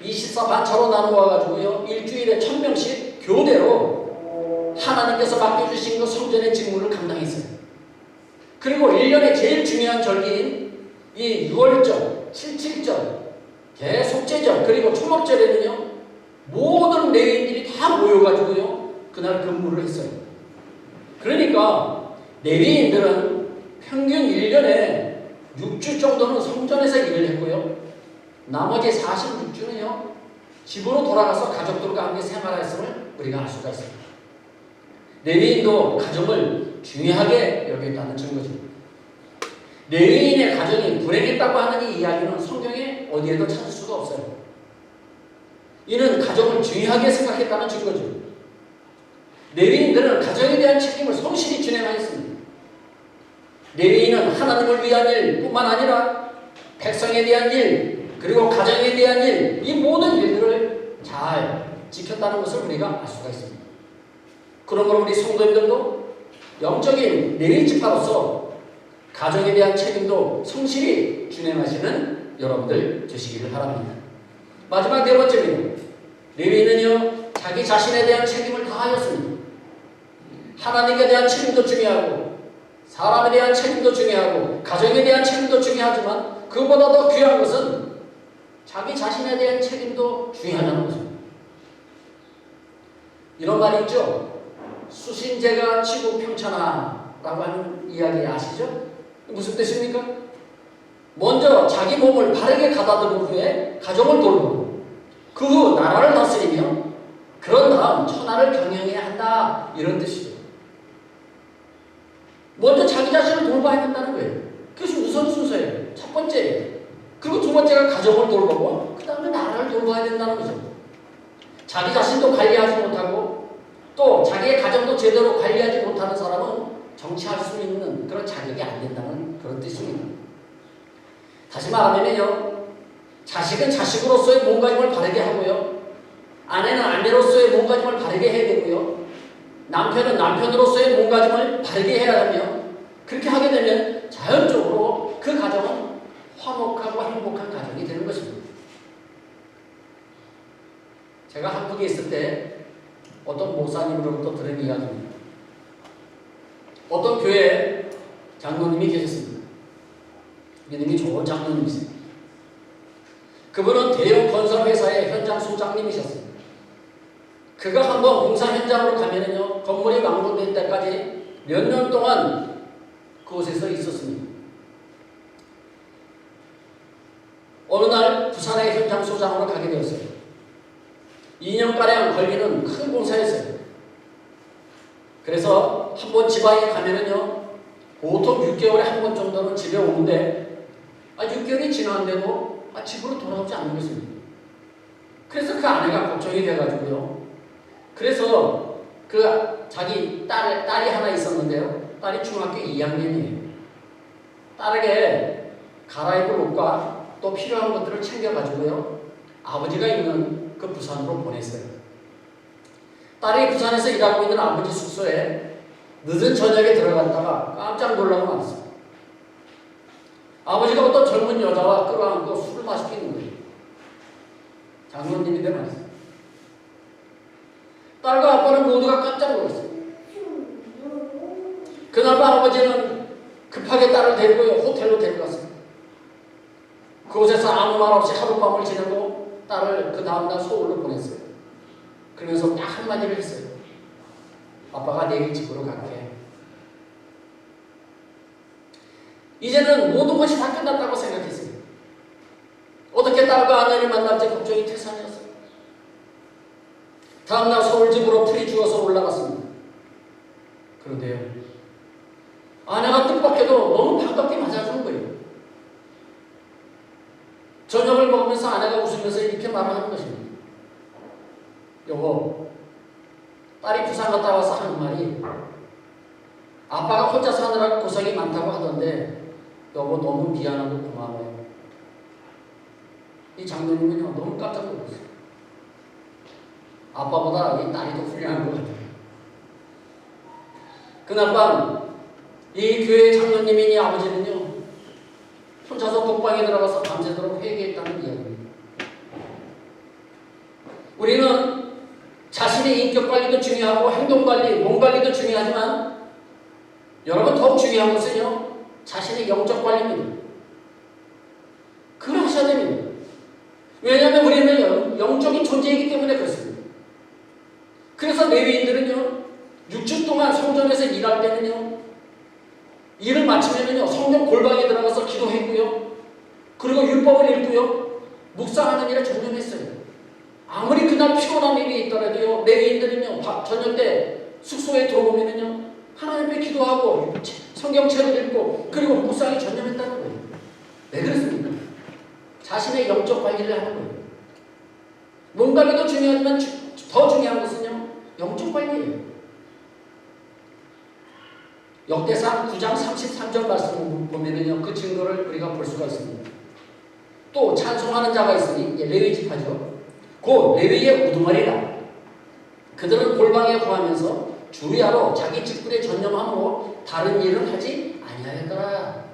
24반차로 나누어가지고요, 일주일에 1000명씩 교대로 하나님께서 맡겨주신 그 성전의 직무를 감당했어요. 그리고 1년에 제일 중요한 절기인 이 6월절, 77절, 대속죄절, 그리고 초막절에는요, 모든 레위인들이 다 모여가지고요, 그날 근무를 했어요. 그러니까 레위인들은 평균 1년에 6주 정도는 성전에서 일을 했고요, 나머지 46주는요, 집으로 돌아가서 가족들과 함께 생활했음을 우리가 알 수가 있습니다. 레위인도 가정을 중요하게 여겼다는 증거죠. 레위인의 가정이 불행했다고 하는 이 이야기는 성경에 어디에도 찾을 수가 없어요. 이는 가정을 중요하게 생각했다는 증거죠. 레위인들은 가정에 대한 책임을 성실히 준행하였습니다. 레위인은 하나님을 위한 일뿐만 아니라 백성에 대한 일, 그리고 가정에 대한 일, 이 모든 일들을 잘 지켰다는 것을 우리가 알 수가 있습니다. 그러므로 우리 성도님들도 영적인 레위 지파로서 가정에 대한 책임도 성실히 준행하시는 여러분들 되시기를 바랍니다. 마지막 네 번째입니다. 레위인은요, 자기 자신에 대한 책임을 다하였습니다. 하나님에 대한 책임도 중요하고 사람에 대한 책임도 중요하고 가정에 대한 책임도 중요하지만 그보다 더 귀한 것은 자기 자신에 대한 책임도 중요하다는 것입니다. 이런 말이 있죠. 수신제가 치고 평천하라고 하는 이야기 아시죠? 무슨 뜻입니까? 먼저 자기 몸을 바르게 가다듬은 후에 가정을 돌보고 그 후 나라를 다스리며 그런 다음 천하를 경영해야 한다, 이런 뜻이죠. 먼저 자기 자신을 돌봐야 된다는 거예요. 그것이 우선 순서예요. 첫 번째예요. 그리고 두 두 번째가 가정을 돌보고 그 다음에 나라를 돌봐야 된다는 거죠. 자기 자신도 관리하지 못하고 또 자기의 가정도 제대로 관리하지 못하는 사람은 정치할 수 있는 그런 자격이 안 된다는 그런 뜻입니다. 다시 말하면요, 자식은 자식으로서의 몸가짐을 바르게 하고요, 아내는 아내로서의 몸가짐을 바르게 해야 되고요, 남편은 남편으로서의 몸가짐을 바르게 해야 하며, 그렇게 하게 되면 자연적으로 그 가정은 화목하고 행복한 가정이 되는 것입니다. 제가 한국에 있을 때 어떤 목사님으로부터 들은 이야기입니다. 어떤 교회에 장로님이 계셨습니다. 믿음이 좋은 장로님이세요. 그분은 대형 건설회사의 현장 소장님이셨습니다. 그가 한번 공사 현장으로 가면은요, 건물이 완공될 때까지 몇 년 동안 그곳에서 있었습니다. 어느 날 부산의 현장 소장으로 가게 되었어요. 2년가량 걸리는 큰 공사였어요. 그래서 한번 지방에 가면은요, 보통 6개월에 한 번 정도는 집에 오는데 6개월이 지났는데도 집으로 돌아오지 않는 것입니다. 그래서 그 아내가 걱정이 돼가지고요. 그래서 그 자기 딸이 하나 있었는데요. 딸이 중학교 2학년이에요. 딸에게 갈아입을 옷과 또 필요한 것들을 챙겨가지고요, 아버지가 있는 그 부산으로 보냈어요. 딸이 부산에서 일하고 있는 아버지 숙소에 늦은 저녁에 들어갔다가 깜짝 놀라고 말았어요. 아버지가 어떤 젊은 여자와 끌어안고 술을 마시고 있는 거예요. 장로님인데 말이었어요. 딸과 아빠는 모두가 깜짝 놀랐어요. 그날 밤 아버지는 급하게 딸을 데리고 호텔로 데려갔어요. 그곳에서 아무 말 없이 하룻밤을 지내고 딸을 그 다음날 서울로 보냈어요. 그러면서 딱 한마디를 했어요. 아빠가 내일 집으로 갈게. 이제는 모든 것이 다 끝났다고 생각했어요. 어떻게 딸과 아내를 만날지 걱정이 태산이었어요. 다음날 서울집으로 풀이 죽어서 올라갔습니다. 그런데요, 아내가 뜻밖에도 너무 반갑게 맞아주는 거예요. 저녁을 먹으면서 아내가 웃으면서 이렇게 말을 하는 것입니다. 여보, 딸이 부산 갔다 와서 하는 말이, 아빠가 혼자 사느라 고생이 많다고 하던데 여보 너무 미안하고 고마워요. 이 장로님은요, 너무 깜짝 놀랐어요. 아빠보다 이 딸이 더 훌륭한 것 같아요. 그날 밤 이 교회 장로님인 이 아버지는요, 혼자서 독방에 들어가서 밤새도록 회개했다는 이야기입니다. 우리는 자신의 인격관리도 중요하고 행동관리, 몸관리도 중요하지만 여러분 더욱 중요한 것은요, 자신의 영적관리입니다. 그걸 하셔야 됩니다. 왜냐하면 우리는 영적인 존재이기 때문에 그렇습니다. 그래서 레위인들은요, 6주 동안 성전에서 일할 때는요, 일을 마치면은요, 성전 골방에 들어가서 기도했고요, 그리고 율법을 읽고요, 묵상하는 일에 전념했어요. 아무리 그날 피곤한 일이 있더라도요, 레위인들은요, 저녁 때 숙소에 들어오면은요, 하나님 앞에 기도하고 성경책을 읽고 그리고 묵상에 전념했다는 거예요. 왜 그렇습니까? 자신의 영적 관리를 하는 거예요. 몸 관리도 중요하지만 더 중요한 것은요, 영적 관리예요. 역대상 9장 33절 말씀을 보면은요, 그 증거를 우리가 볼 수가 있습니다. 또 찬송하는 자가 있으니 레위 지파죠. 곧 레위의 우두머리라. 그들은 골방에 거하면서 주야로 자기 직분에 전념함으로 다른 일을 하지 아니하였더라.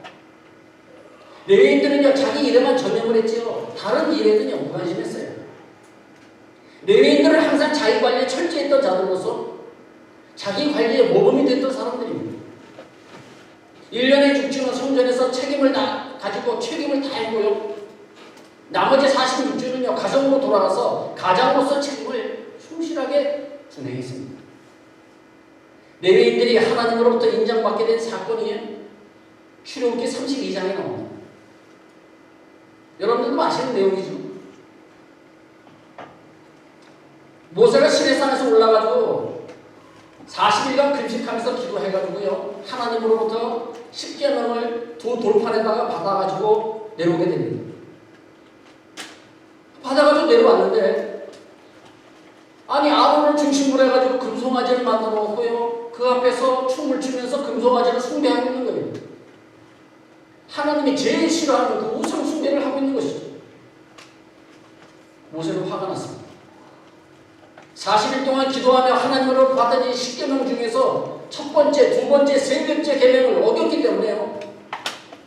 레위인들은요, 자기 일에만 전념을 했지요, 다른 일에는요 무관심했어요. 레위인들은 항상 자기 관리에 철저했던 자들로서 자기 관리에 모범이 됐던 사람들입니다. 1년에 6주는 성전에서 책임을 다 가지고 책임을 다 했고요, 나머지 46주는요 가정으로 돌아가서 가장으로서 책임을 충실하게 준행했습니다. 레위인들이 하나님으로부터 인정받게 된 사건이 출애굽기 32장에 나옵니다. 여러분들도 아시는 내용이죠. 모세가 시내산에서 올라가지고 40일간 금식하면서 기도해가지고요, 하나님으로부터 십계명을 두 돌판에다가 받아가지고 내려오게 됩니다. 금송아지를 숭배하고 있는 거예요. 하나님이 제일 싫어하는 그 우상 숭배를 하고 있는 것이죠. 모세는 화가 났습니다. 40일 동안 기도하며 하나님으로 받은 이 10계명 중에서 첫 번째, 두 번째, 세 번째 계명을 어겼기 때문에요.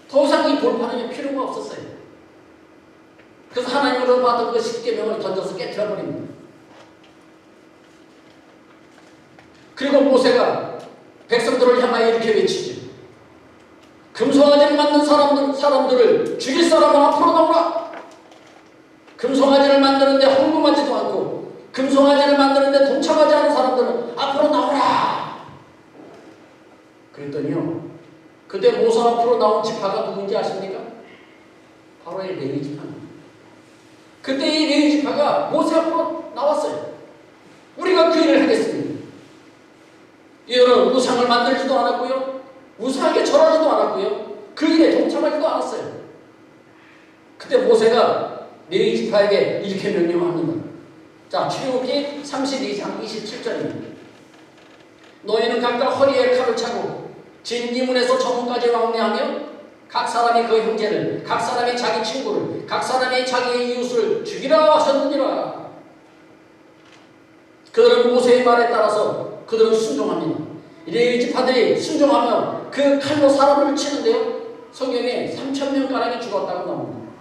더 이상 이 돌파는 필요가 없었어요. 그래서 하나님으로 받은 그 10계명을 던져서 깨트려버립니다. 그리고 모세가 백성들을 향하여 이렇게 외치지. 금송아지를 만든 사람들을 죽일 사람은 앞으로 나오라. 금송아지를 만드는데 헌금하지도 않고 금송아지를 만드는데 동참하지 않은 사람들은 앞으로 나오라. 그랬더니요. 그때 모세 앞으로 나온 지파가 누군지 아십니까? 바로 이 레위 지파입니다. 그때 이 레위 지파가 모세 앞으로 나왔어요. 우리가 그 일을 하겠습니다. 이들은 우상을 만들지도 않았고요. 우상에게 절하지도 않았고요. 그 일에 동참하지도 않았어요. 그때 모세가 레위 지파에게 이렇게 명령합니다. 자, 출애굽기 32장 27절입니다. 너희는 각각 허리에 칼을 차고 진 이문에서 저문까지 왕래하며 각 사람이 그 형제를, 각 사람이 자기 친구를, 각 사람이 자기의 이웃을 죽이라 하셨느니라. 그들은 모세의 말에 따라서 그들은 순종합니다. 레위 지파들이 순종하며 그 칼로 사람을 치는데요. 성경에 3,000명가량이 죽었다고 나옵니다.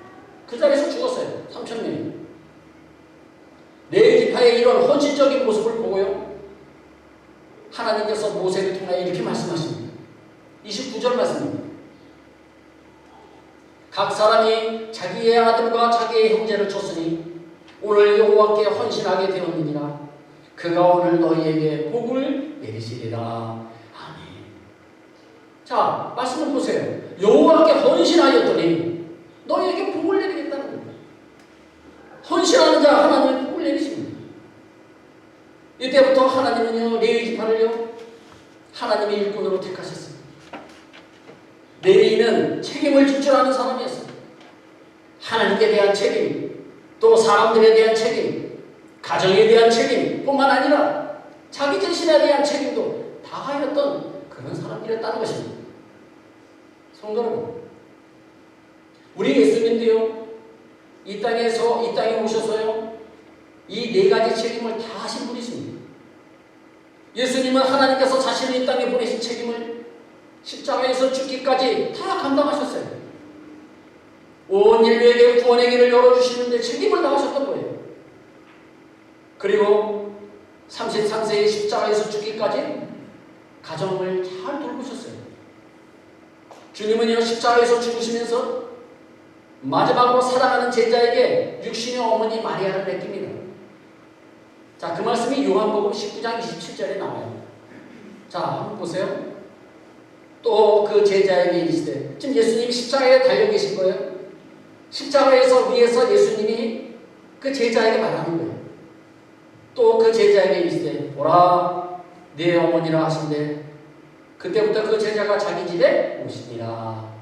그 자리에서 죽었어요. 3,000명이. 레위 지파의 이런 헌신적인 모습을 보고요. 하나님께서 모세를 통하여 이렇게 말씀하십니다. 29절 말씀입니다. 각 사람이 자기의 아들과 자기의 형제를 쳤으니 오늘 여호와께 헌신하게 되었느니라. 그가 오늘 너희에게 복을 내리시리라. 아멘. 자, 말씀을 보세요. 여호와께 헌신하였더니 너희에게 복을 내리겠다는 겁니다. 헌신하는 자 하나님의 복을 내리십니다. 이때부터 하나님은요, 레위 지파를요, 하나님의 일꾼으로 택하셨습니다. 레위는 책임을 질 줄 아는 사람이었습니다. 하나님께 대한 책임, 또 사람들에 대한 책임, 가정에 대한 책임 뿐만 아니라 자기 자신에 대한 책임도 다 하였던 그런 사람들이었다는 것입니다. 성도 여러분, 우리 예수님도요, 이 땅에 오셔서요, 이 네 가지 책임을 다 하신 분이십니다. 예수님은 하나님께서 자신을 이 땅에 보내신 책임을 십자가에서 죽기까지 다 감당하셨어요. 온 인류에게 구원의 길을 열어주시는데 책임을 다하셨던 거예요. 그리고 33세의 십자가에서 죽기까지 가정을 잘 돌보셨어요. 주님은요, 십자가에서 죽으시면서 마지막으로 사랑하는 제자에게 육신의 어머니 마리아를 맡깁니다. 자, 그 말씀이 요한복음 19장 27절에 나와요. 자, 한번 보세요. 또 그 제자에게 이르시되, 지금 예수님이 십자가에 달려 계신 거예요. 십자가에서 위에서 예수님이 그 제자에게 말하는 거예요. 또 그 제자에게 이르시되, 보라 네 어머니라 하신대. 그때부터 그 제자가 자기 집에 오시니라.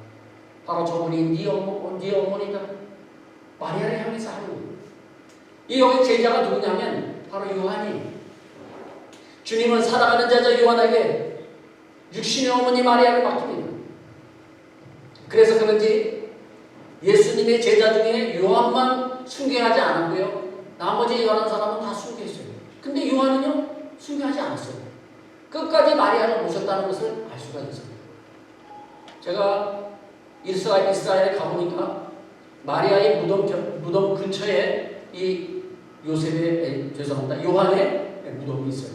바로 저분이 네 어머니다. 마리아를 향해서 하는 거예요. 이 여기 제자가 누구냐면 바로 요한이. 주님은 사랑하는 제자 요한에게 육신의 어머니 마리아를 맡깁니다. 그래서 그런지 예수님의 제자 중에 요한만 순교하지 않았고요, 나머지 11사람은 다 순교했어요. 근데 요한은요, 순교하지 않았어요. 끝까지 마리아를 모셨다는 것을 알 수가 있습니다. 제가 이스라엘에 가보니까 마리아의 무덤 근처에 이 요한의 무덤이 있어요.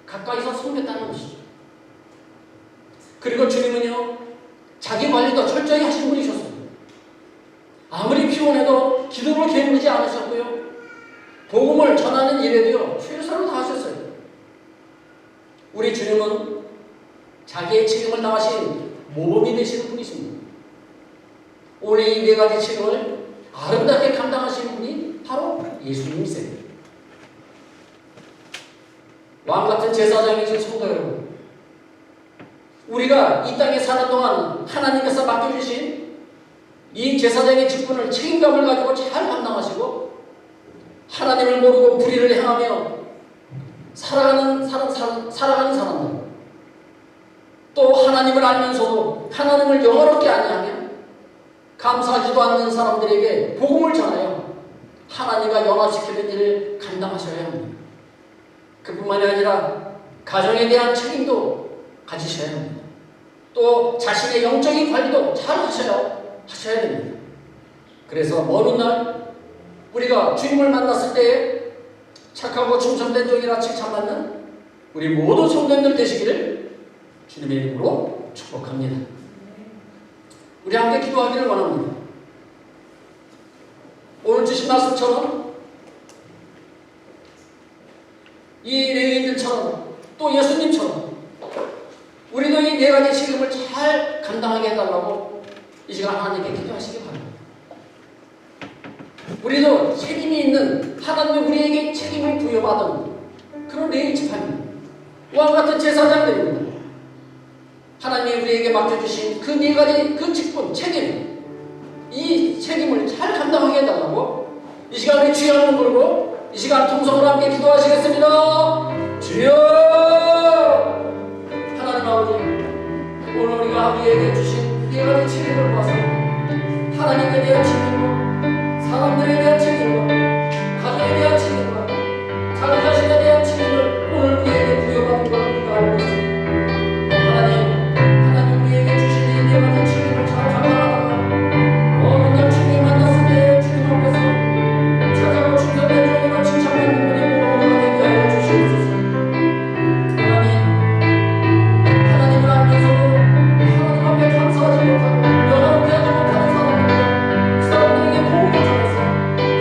가까이서 섬겼다는 것이죠. 그리고 주님은요, 자기 관리도 철저히 하신 분이셨어요. 아무리 피곤해도 기도를 게으르지 않으셨고요, 복음을 전하는 일에도요, 최선을 다하셨어요. 우리 주님은 자기의 책임을 다하신 모범이 되시는 분이십니다. 오늘 이 네 가지 책임을 아름답게 감당하시는 분이 바로 예수님이세요. 왕같은 제사장이신 성도 여러분, 우리가 이 땅에 사는 동안 하나님께서 맡겨주신 이 제사장의 직분을 책임감을 가지고 잘 감당하시고, 하나님을 모르고 불의를 행하며 살아가는 사람들, 또 하나님을 알면서도 하나님을 영화롭게 아니하며 감사하지도 않는 사람들에게 복음을 전하여 하나님과 연합시키는 일을 감당하셔야 합니다. 그뿐만이 아니라 가정에 대한 책임도 가지셔야 합니다. 또 자신의 영적인 관리도 잘 하셔야 됩니다. 그래서 먼 훗날 우리가 주님을 만났을 때에 착하고 충성된 종이라 칭찬받는 우리 모든 성도님들 되시기를 주님의 이름으로 축복합니다. 우리 함께 기도하기를 원합니다. 오늘 주신 말씀처럼 이 레위인들처럼 또 예수님처럼 우리도 이 네 가지 책임을 잘 감당하게 해달라고 이 시간 하나님께 기도하시기 바랍니다. 우리도 책임이 있는 하나님이 우리에게 책임을 부여받은 그런 레위 지파입니다. 이와 같은 제사장들입니다. 하나님이 우리에게 맡겨주신 그 네 가지 그 직분, 책임, 이 책임을 잘 감당하게 해달라고 이 시간에 주여 한번 부르고 이 시간 통성으로 함께 기도하시겠습니다. 주여! 하나님 아버지, 오늘 우리가 우리에게 주신 네 가지 책임을 봐서 하나님에 대한 책임과 사람들에 대한 책임과 가정에 대한 책임과 자기 자신에 대한 책임을 오늘 우리에게 부여받은 걸 우리가 알고 있습니다. 하나님 우리에게 주신 이 네 가지 책임을 잘 감당하다가 어느 날 주님 만났을 때 주님 앞에서 착하고 충성된 종으로 칭찬받는 분의 모험가 되게 하여 주시옵소서. 하나님을 알면서도 하나님 앞에 감사하지 못하고 영화롭게 하지 못하는 사람들과 그 사람들에게 복음을 전해서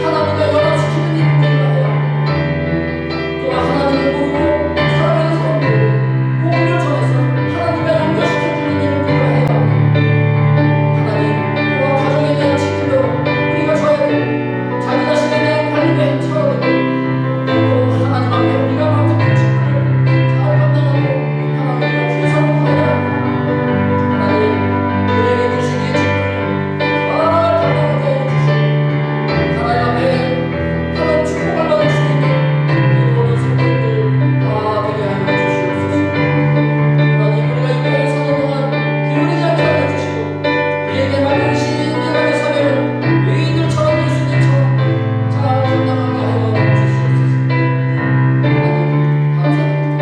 하나님과 연합시키는 일을 우리가 해야 합니다. 또 하나님을 모르고 살아가는 사람들에게 복음을 전해서 하나님과 연결시켜주는 일을 우리가 해야 합니다. 하나님, 또한 가정에 대한 책임도 우리가 져야 되고 자기 자신에 대한 관리도 해쳐야 되고 또 하나님 앞에 우리가 맡은 책임을 잘 감당하고 하나님과 최선을 다해야 합니다. 하나님, 우리에게 주신 이 책임을 잘 감당하게 해주시고 하나님 앞에 하나님 축복을 받을 수 있는 이 모든 성도님들 다 되게 하여 주시옵소서. 하나님, 우리가 이 땅에 사는 동안 기울이지 않게 하여 주시고 우리에게 맡겨주신 네 가지 사명을 레위인들처럼 예수님처럼 잘 감당하게 하여 주시옵소서. 하나님, 감사합니다.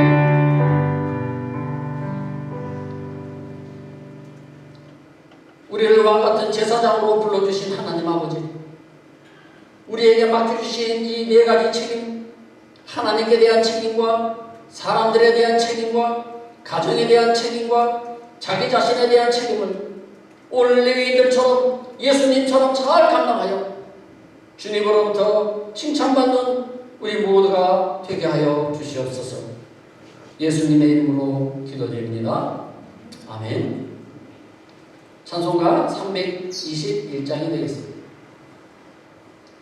우리를 왕같은 제사장으로 불러주신 하나님 아버지, 우리에게 맡겨주신 이 네 가지 책임, 하나님께 대한 책임과 사람들에 대한 책임과 가정에 대한 책임과 자기 자신에 대한 책임을 오늘 레위인들처럼 예수님처럼 잘 감당하여 주님으로부터 칭찬받는 우리 모두가 되게 하여 주시옵소서. 예수님의 이름으로 기도드립니다. 아멘. 찬송가 321장이 되겠습니다.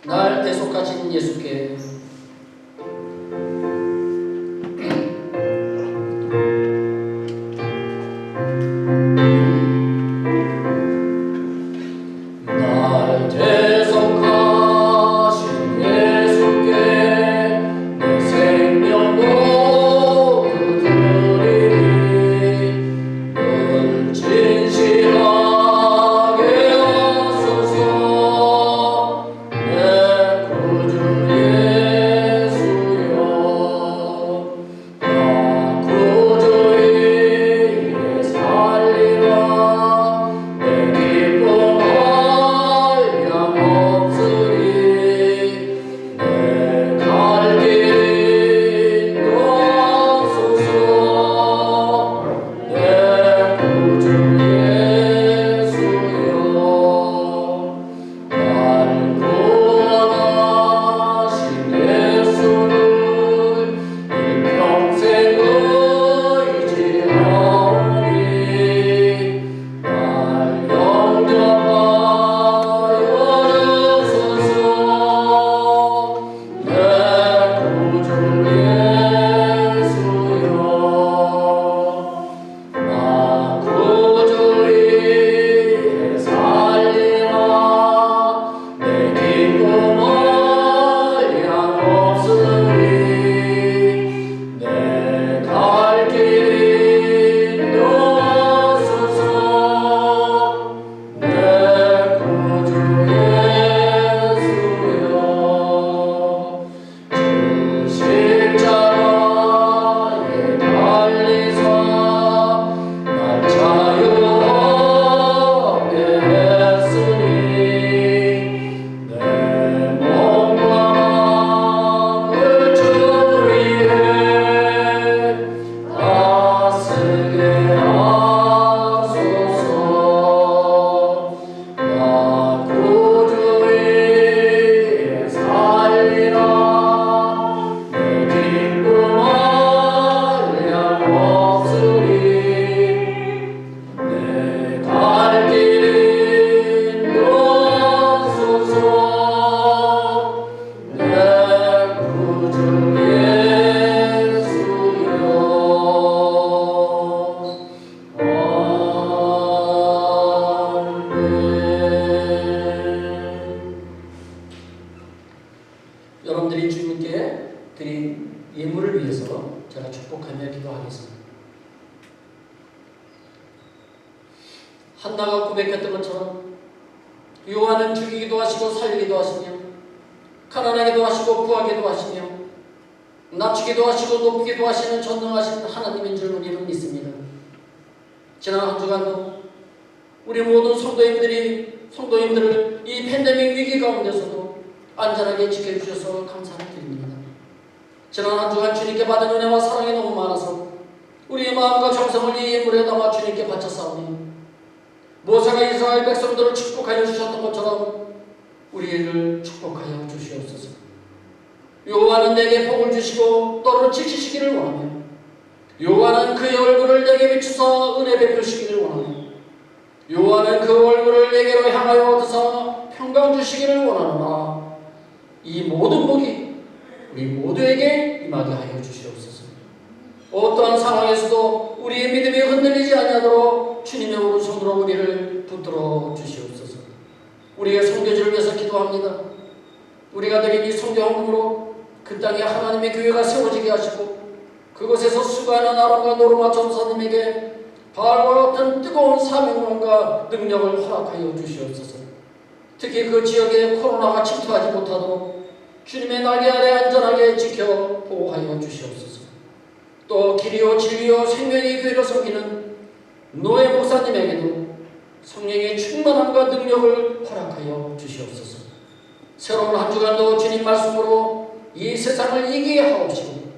날 대속하신 예수께 날 대속하신 예수께 내 생명 모두 드리리. 늘 진실하게 하소서. 내 구주 드린 예물을 위해서 제가 축복하며 기도하겠습니다. 한나가 고백했던 것처럼 여호와는 죽이기도 하시고 살리기도 하시며 가난하게도 하시고 부하게도 하시며 낮추기도 하시고 높이기도 하시는 전능하신 하나님인 줄 우리는 믿습니다. 지난 한 주간도 우리 모든 성도님들을 이 팬데믹 위기 가운데서도 안전하게 지켜주셔서 감사를 드립니다. 지난 한 주간 주님께 받은 은혜와 사랑이 너무 많아서 우리의 마음과 정성을 이 예물에 담아 주님께 바쳤사오니 모세가 이스라엘 백성들을 축복하여 주셨던 것처럼 우리를 축복하여 주시옵소서. 여호와는 내게 복을 주시고 너를 지키시기를 원하며 여호와는 그의 얼굴을 내게 비추사 은혜 베푸시기를 원하며 여호와는 그 얼굴을 내게로 향하여 얻으사 평강 주시기를 원하노라. 이 모든 복이 우리 모두에게 임하게 하여 주시옵소서. 어떠한 상황에서도 우리의 믿음이 흔들리지 아니하도록 주님의 오른손으로 우리를 붙들어 주시옵소서. 우리의 선교지를 위해서 기도합니다. 우리가 드린 이 선교헌금으로 그 땅에 하나님의 교회가 세워지게 하시고 그곳에서 수고하는 아론과 노르마 전사님에게 바알과 같은 뜨거운 사명론과 능력을 허락하여 주시옵소서. 특히 그 지역에 코로나가 침투하지 못하도록 주님의 날개 아래 안전하게 지켜 보호하여 주시옵소서. 또 길이요 진리요 생명의 교회를 섬기는 노예 목사님에게도 성령의 충만함과 능력을 허락하여 주시옵소서. 새로운 한 주간도 주님 말씀으로 이 세상을 이기게 하옵시고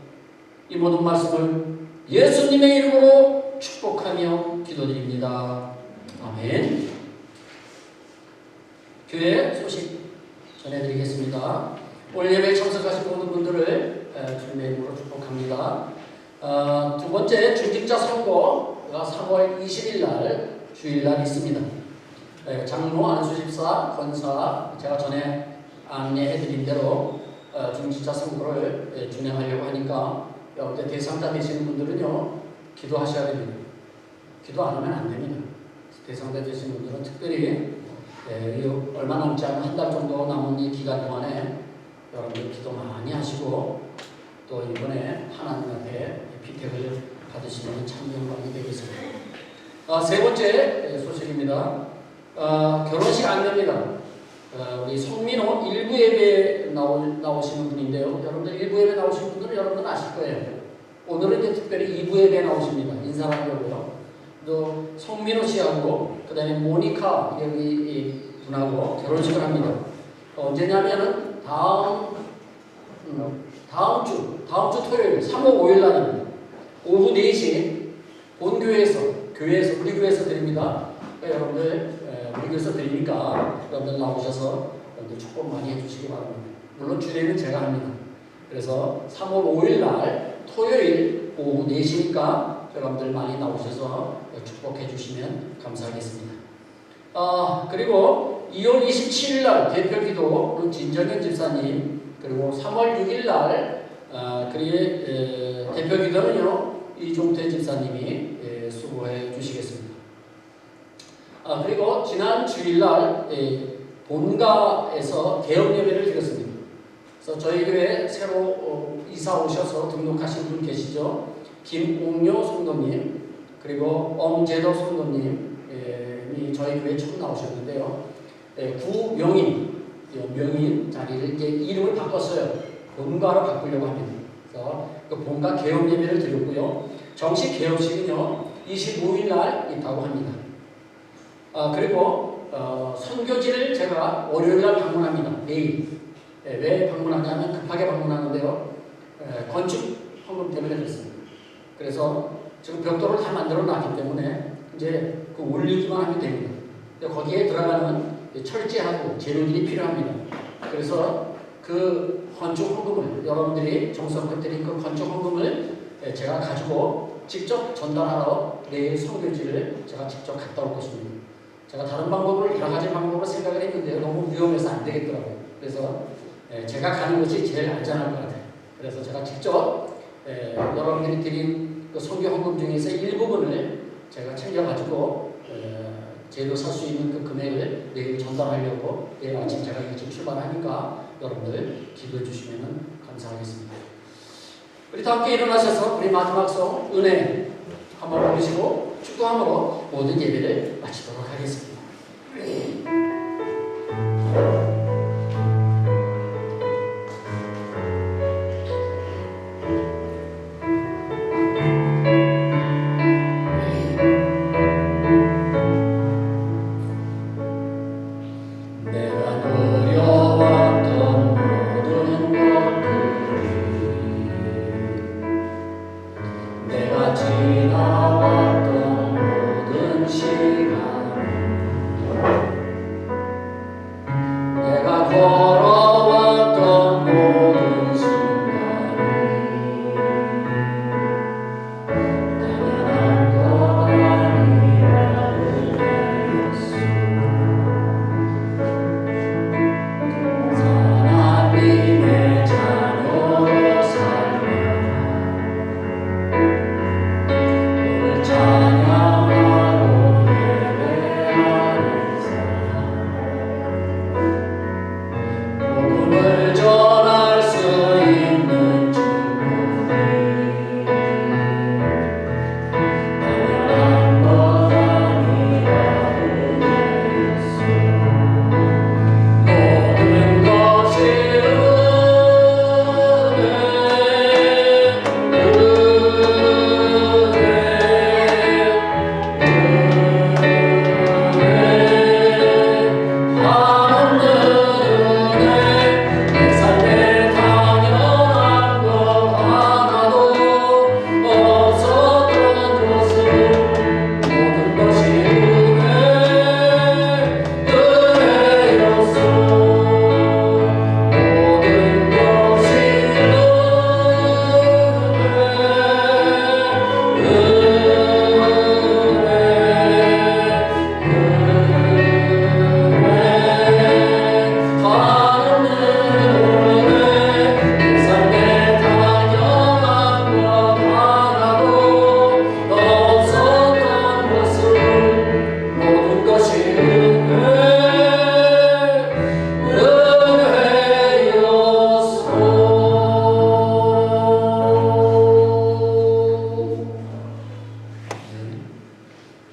이 모든 말씀을 예수님의 이름으로 축복하며 기도드립니다. 아멘. 교회 소식 전해드리겠습니다. 오늘 예배에 참석하신 모든 분들을 주님의 이름으로 축복합니다. 두 번째 중직자 선거가 3월 20일 날 주일날 있습니다. 장로, 안수집사, 권사 제가 전에 안내해드린 대로 중직자 선거를 진행하려고 하니까 여러분들 대상자 되시는 분들은요 기도하셔야 됩니다. 기도 안 하면 안 됩니다. 대상자 되시는 분들은 특별히 얼마 남지 않은 한 달 정도 남은 이 기간 동안에 여러분들 기도 많이 하시고 또 이번에 하나님 앞에 피택을 받으시는 참 영광이 되겠습니다. 세 번째 소식입니다. 결혼식 안내입니다. 우리 성민호 일부 예배에 나오시는 분인데요. 여러분들 일부 예배 나오시는 분들은 여러분들 아실 거예요. 오늘은 이제 특별히 2부 예배에 나오십니다. 인사하려고요. 또 성민호 씨하고 그 다음에 모니카 여기 분하고 결혼식을 합니다. 언제냐면은 다음 주 토요일 3월 5일 날입니다. 오후 4시 본교회에서 우리 교회에서 드립니다. 여러분들 우리 교회에서 드리니까 여러분들 나오셔서 여러분들 축복 많이 해주시기 바랍니다. 물론 주례는 제가 합니다. 그래서 3월 5일 날 토요일 오후 4시니까 여러분들 많이 나오셔서 축복해 주시면 감사하겠습니다. 그리고 2월 27일 날 대표기도는 진정현 집사님, 그리고 3월 6일 날 대표기도는요 이종태 집사님이 수고해 주시겠습니다. 그리고 지난 주일날 본가에서 개업 예배를 드렸습니다. 그래서 저희 교회 새로 이사 오셔서 등록하신 분 계시죠? 김옥료 성도님, 그리고 엄재덕 성도님이 저희 교회에 처음 나오셨는데요. 명인 자리를 이제 이름을 바꿨어요. 본가로 바꾸려고 합니다. 그래서 그 본가 개업 예배를 드렸고요. 정식 개업식은요 25일 날 있다고 합니다. 그리고 선교지를 제가 월요일 날 방문합니다. 내일. 왜 방문하냐면 급하게 방문하는데요. 건축 헌금 때문에 그렇습니다. 그래서 지금 벽돌을 다 만들어 놨기 때문에 이제 그 올리기만 하면 됩니다. 거기에 들어가는 철제하고 재료들이 필요합니다. 그래서 그 건축 헌금을 여러분들이 정성껏 드린 그 건축 헌금을 제가 가지고 직접 전달하러 내일 선교지를 제가 직접 갔다 올 것입니다. 제가 다른 방법을 여러 가지 방법을 생각을 했는데요. 너무 위험해서 안 되겠더라고요. 그래서 제가 가는 것이 제일 안전할 것 같아요. 그래서 제가 직접 여러분들이 드린 그 선교 헌금 중에서 일부분을 제가 챙겨가지고 제도 살 수 있는 그 금액을 내일 전달하려고 내일 아침 제가 일찍 출발하니까 여러분들 기도해 주시면 감사하겠습니다. 우리 다 함께 일어나셔서 우리 마지막 송 은혜 한번 부르시고 축도함으로 모든 예배를 마치도록 하겠습니다.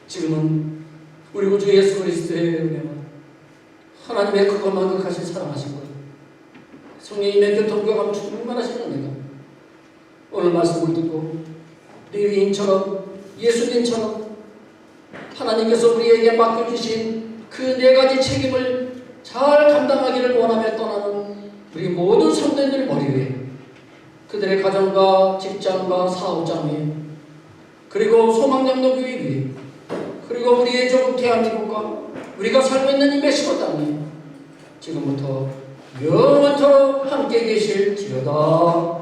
지금은 우리 구주 예수 그리스도의 은혜와 하나님의 크고 만극하신 사랑하시고 성령님의 교통교감 충만하신 은혜가 오늘 말씀을 듣고 레위인처럼 예수님처럼 하나님께서 우리에게 맡겨주신 그 네 가지 책임을 잘 감당하기를 원하며 떠나는 우리 모든 성도들 머리 위에 그들의 가정과 직장과 사업장 위에 그리고 소망장로교회 위에 그리고 우리의 조국 대한민국과 우리가 살고 있는 이 멕시코 땅에 지금부터 영원토록 함께 계실지어다.